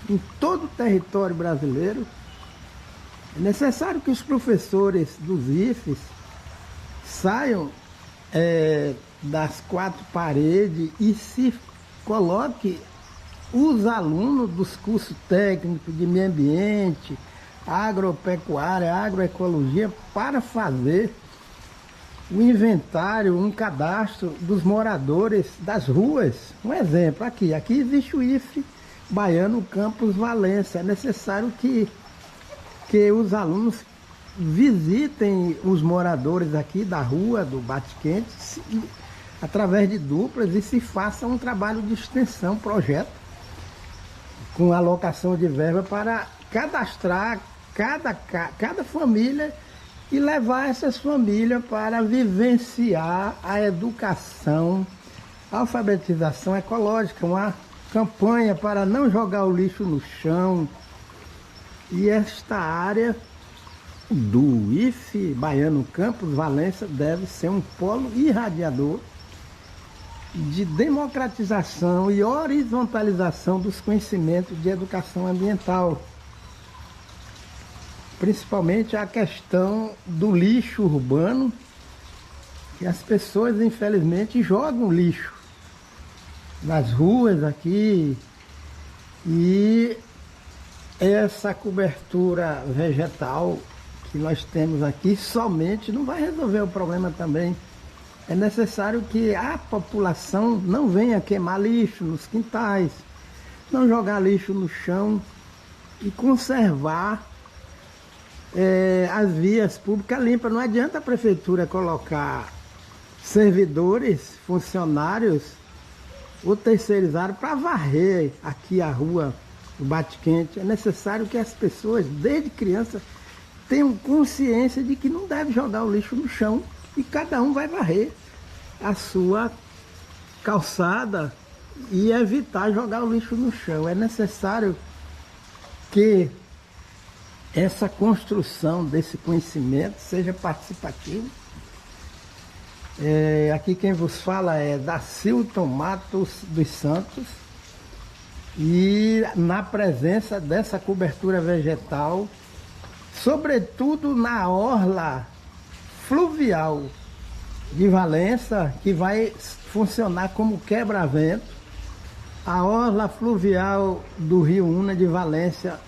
em todo o território brasileiro. É necessário que os professores dos IFES saiam das quatro paredes e se coloque os alunos dos cursos técnicos de meio ambiente, agropecuária, agroecologia, para fazer o inventário, um cadastro dos moradores das ruas. Um exemplo, aqui existe o IFE Baiano Campos Valença. É necessário que os alunos visitem os moradores aqui da rua, do Bate-Quente, através de duplas, e se faça um trabalho de extensão, projeto, com alocação de verba para cadastrar cada família e levar essas famílias para vivenciar a educação, a alfabetização ecológica, uma campanha para não jogar o lixo no chão. E esta área do IFE Baiano Campos Valença deve ser um polo irradiador de democratização e horizontalização dos conhecimentos de educação ambiental, principalmente a questão do lixo urbano, que as pessoas infelizmente jogam lixo nas ruas aqui, e essa cobertura vegetal que nós temos aqui somente não vai resolver o problema também. É necessário que a população não venha queimar lixo nos quintais, não jogar lixo no chão e conservar as vias públicas limpas. Não adianta a prefeitura colocar servidores, funcionários ou terceirizados para varrer aqui a rua do Bate-Quente. É necessário que as pessoas, desde criança, tenham consciência de que não deve jogar o lixo no chão e cada um vai varrer a sua calçada e evitar jogar o lixo no chão. É necessário que essa construção desse conhecimento seja participativa. Aqui quem vos fala é Dacilton Matos dos Santos, e na presença dessa cobertura vegetal, sobretudo na orla fluvial de Valença, que vai funcionar como quebra-vento. A orla fluvial do Rio Una de Valência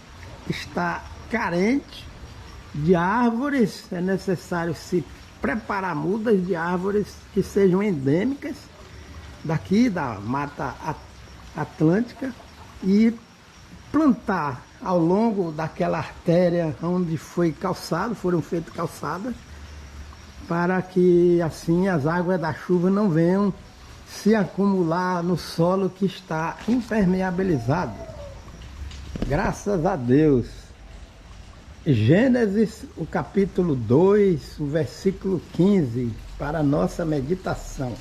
está carente de árvores. É necessário se preparar mudas de árvores que sejam endêmicas daqui da Mata Atlântica e plantar ao longo daquela artéria onde foram feitas calçadas, para que assim as águas da chuva não venham se acumular no solo que está impermeabilizado. Graças a Deus. Gênesis, o capítulo 2, o versículo 15, para a nossa meditação.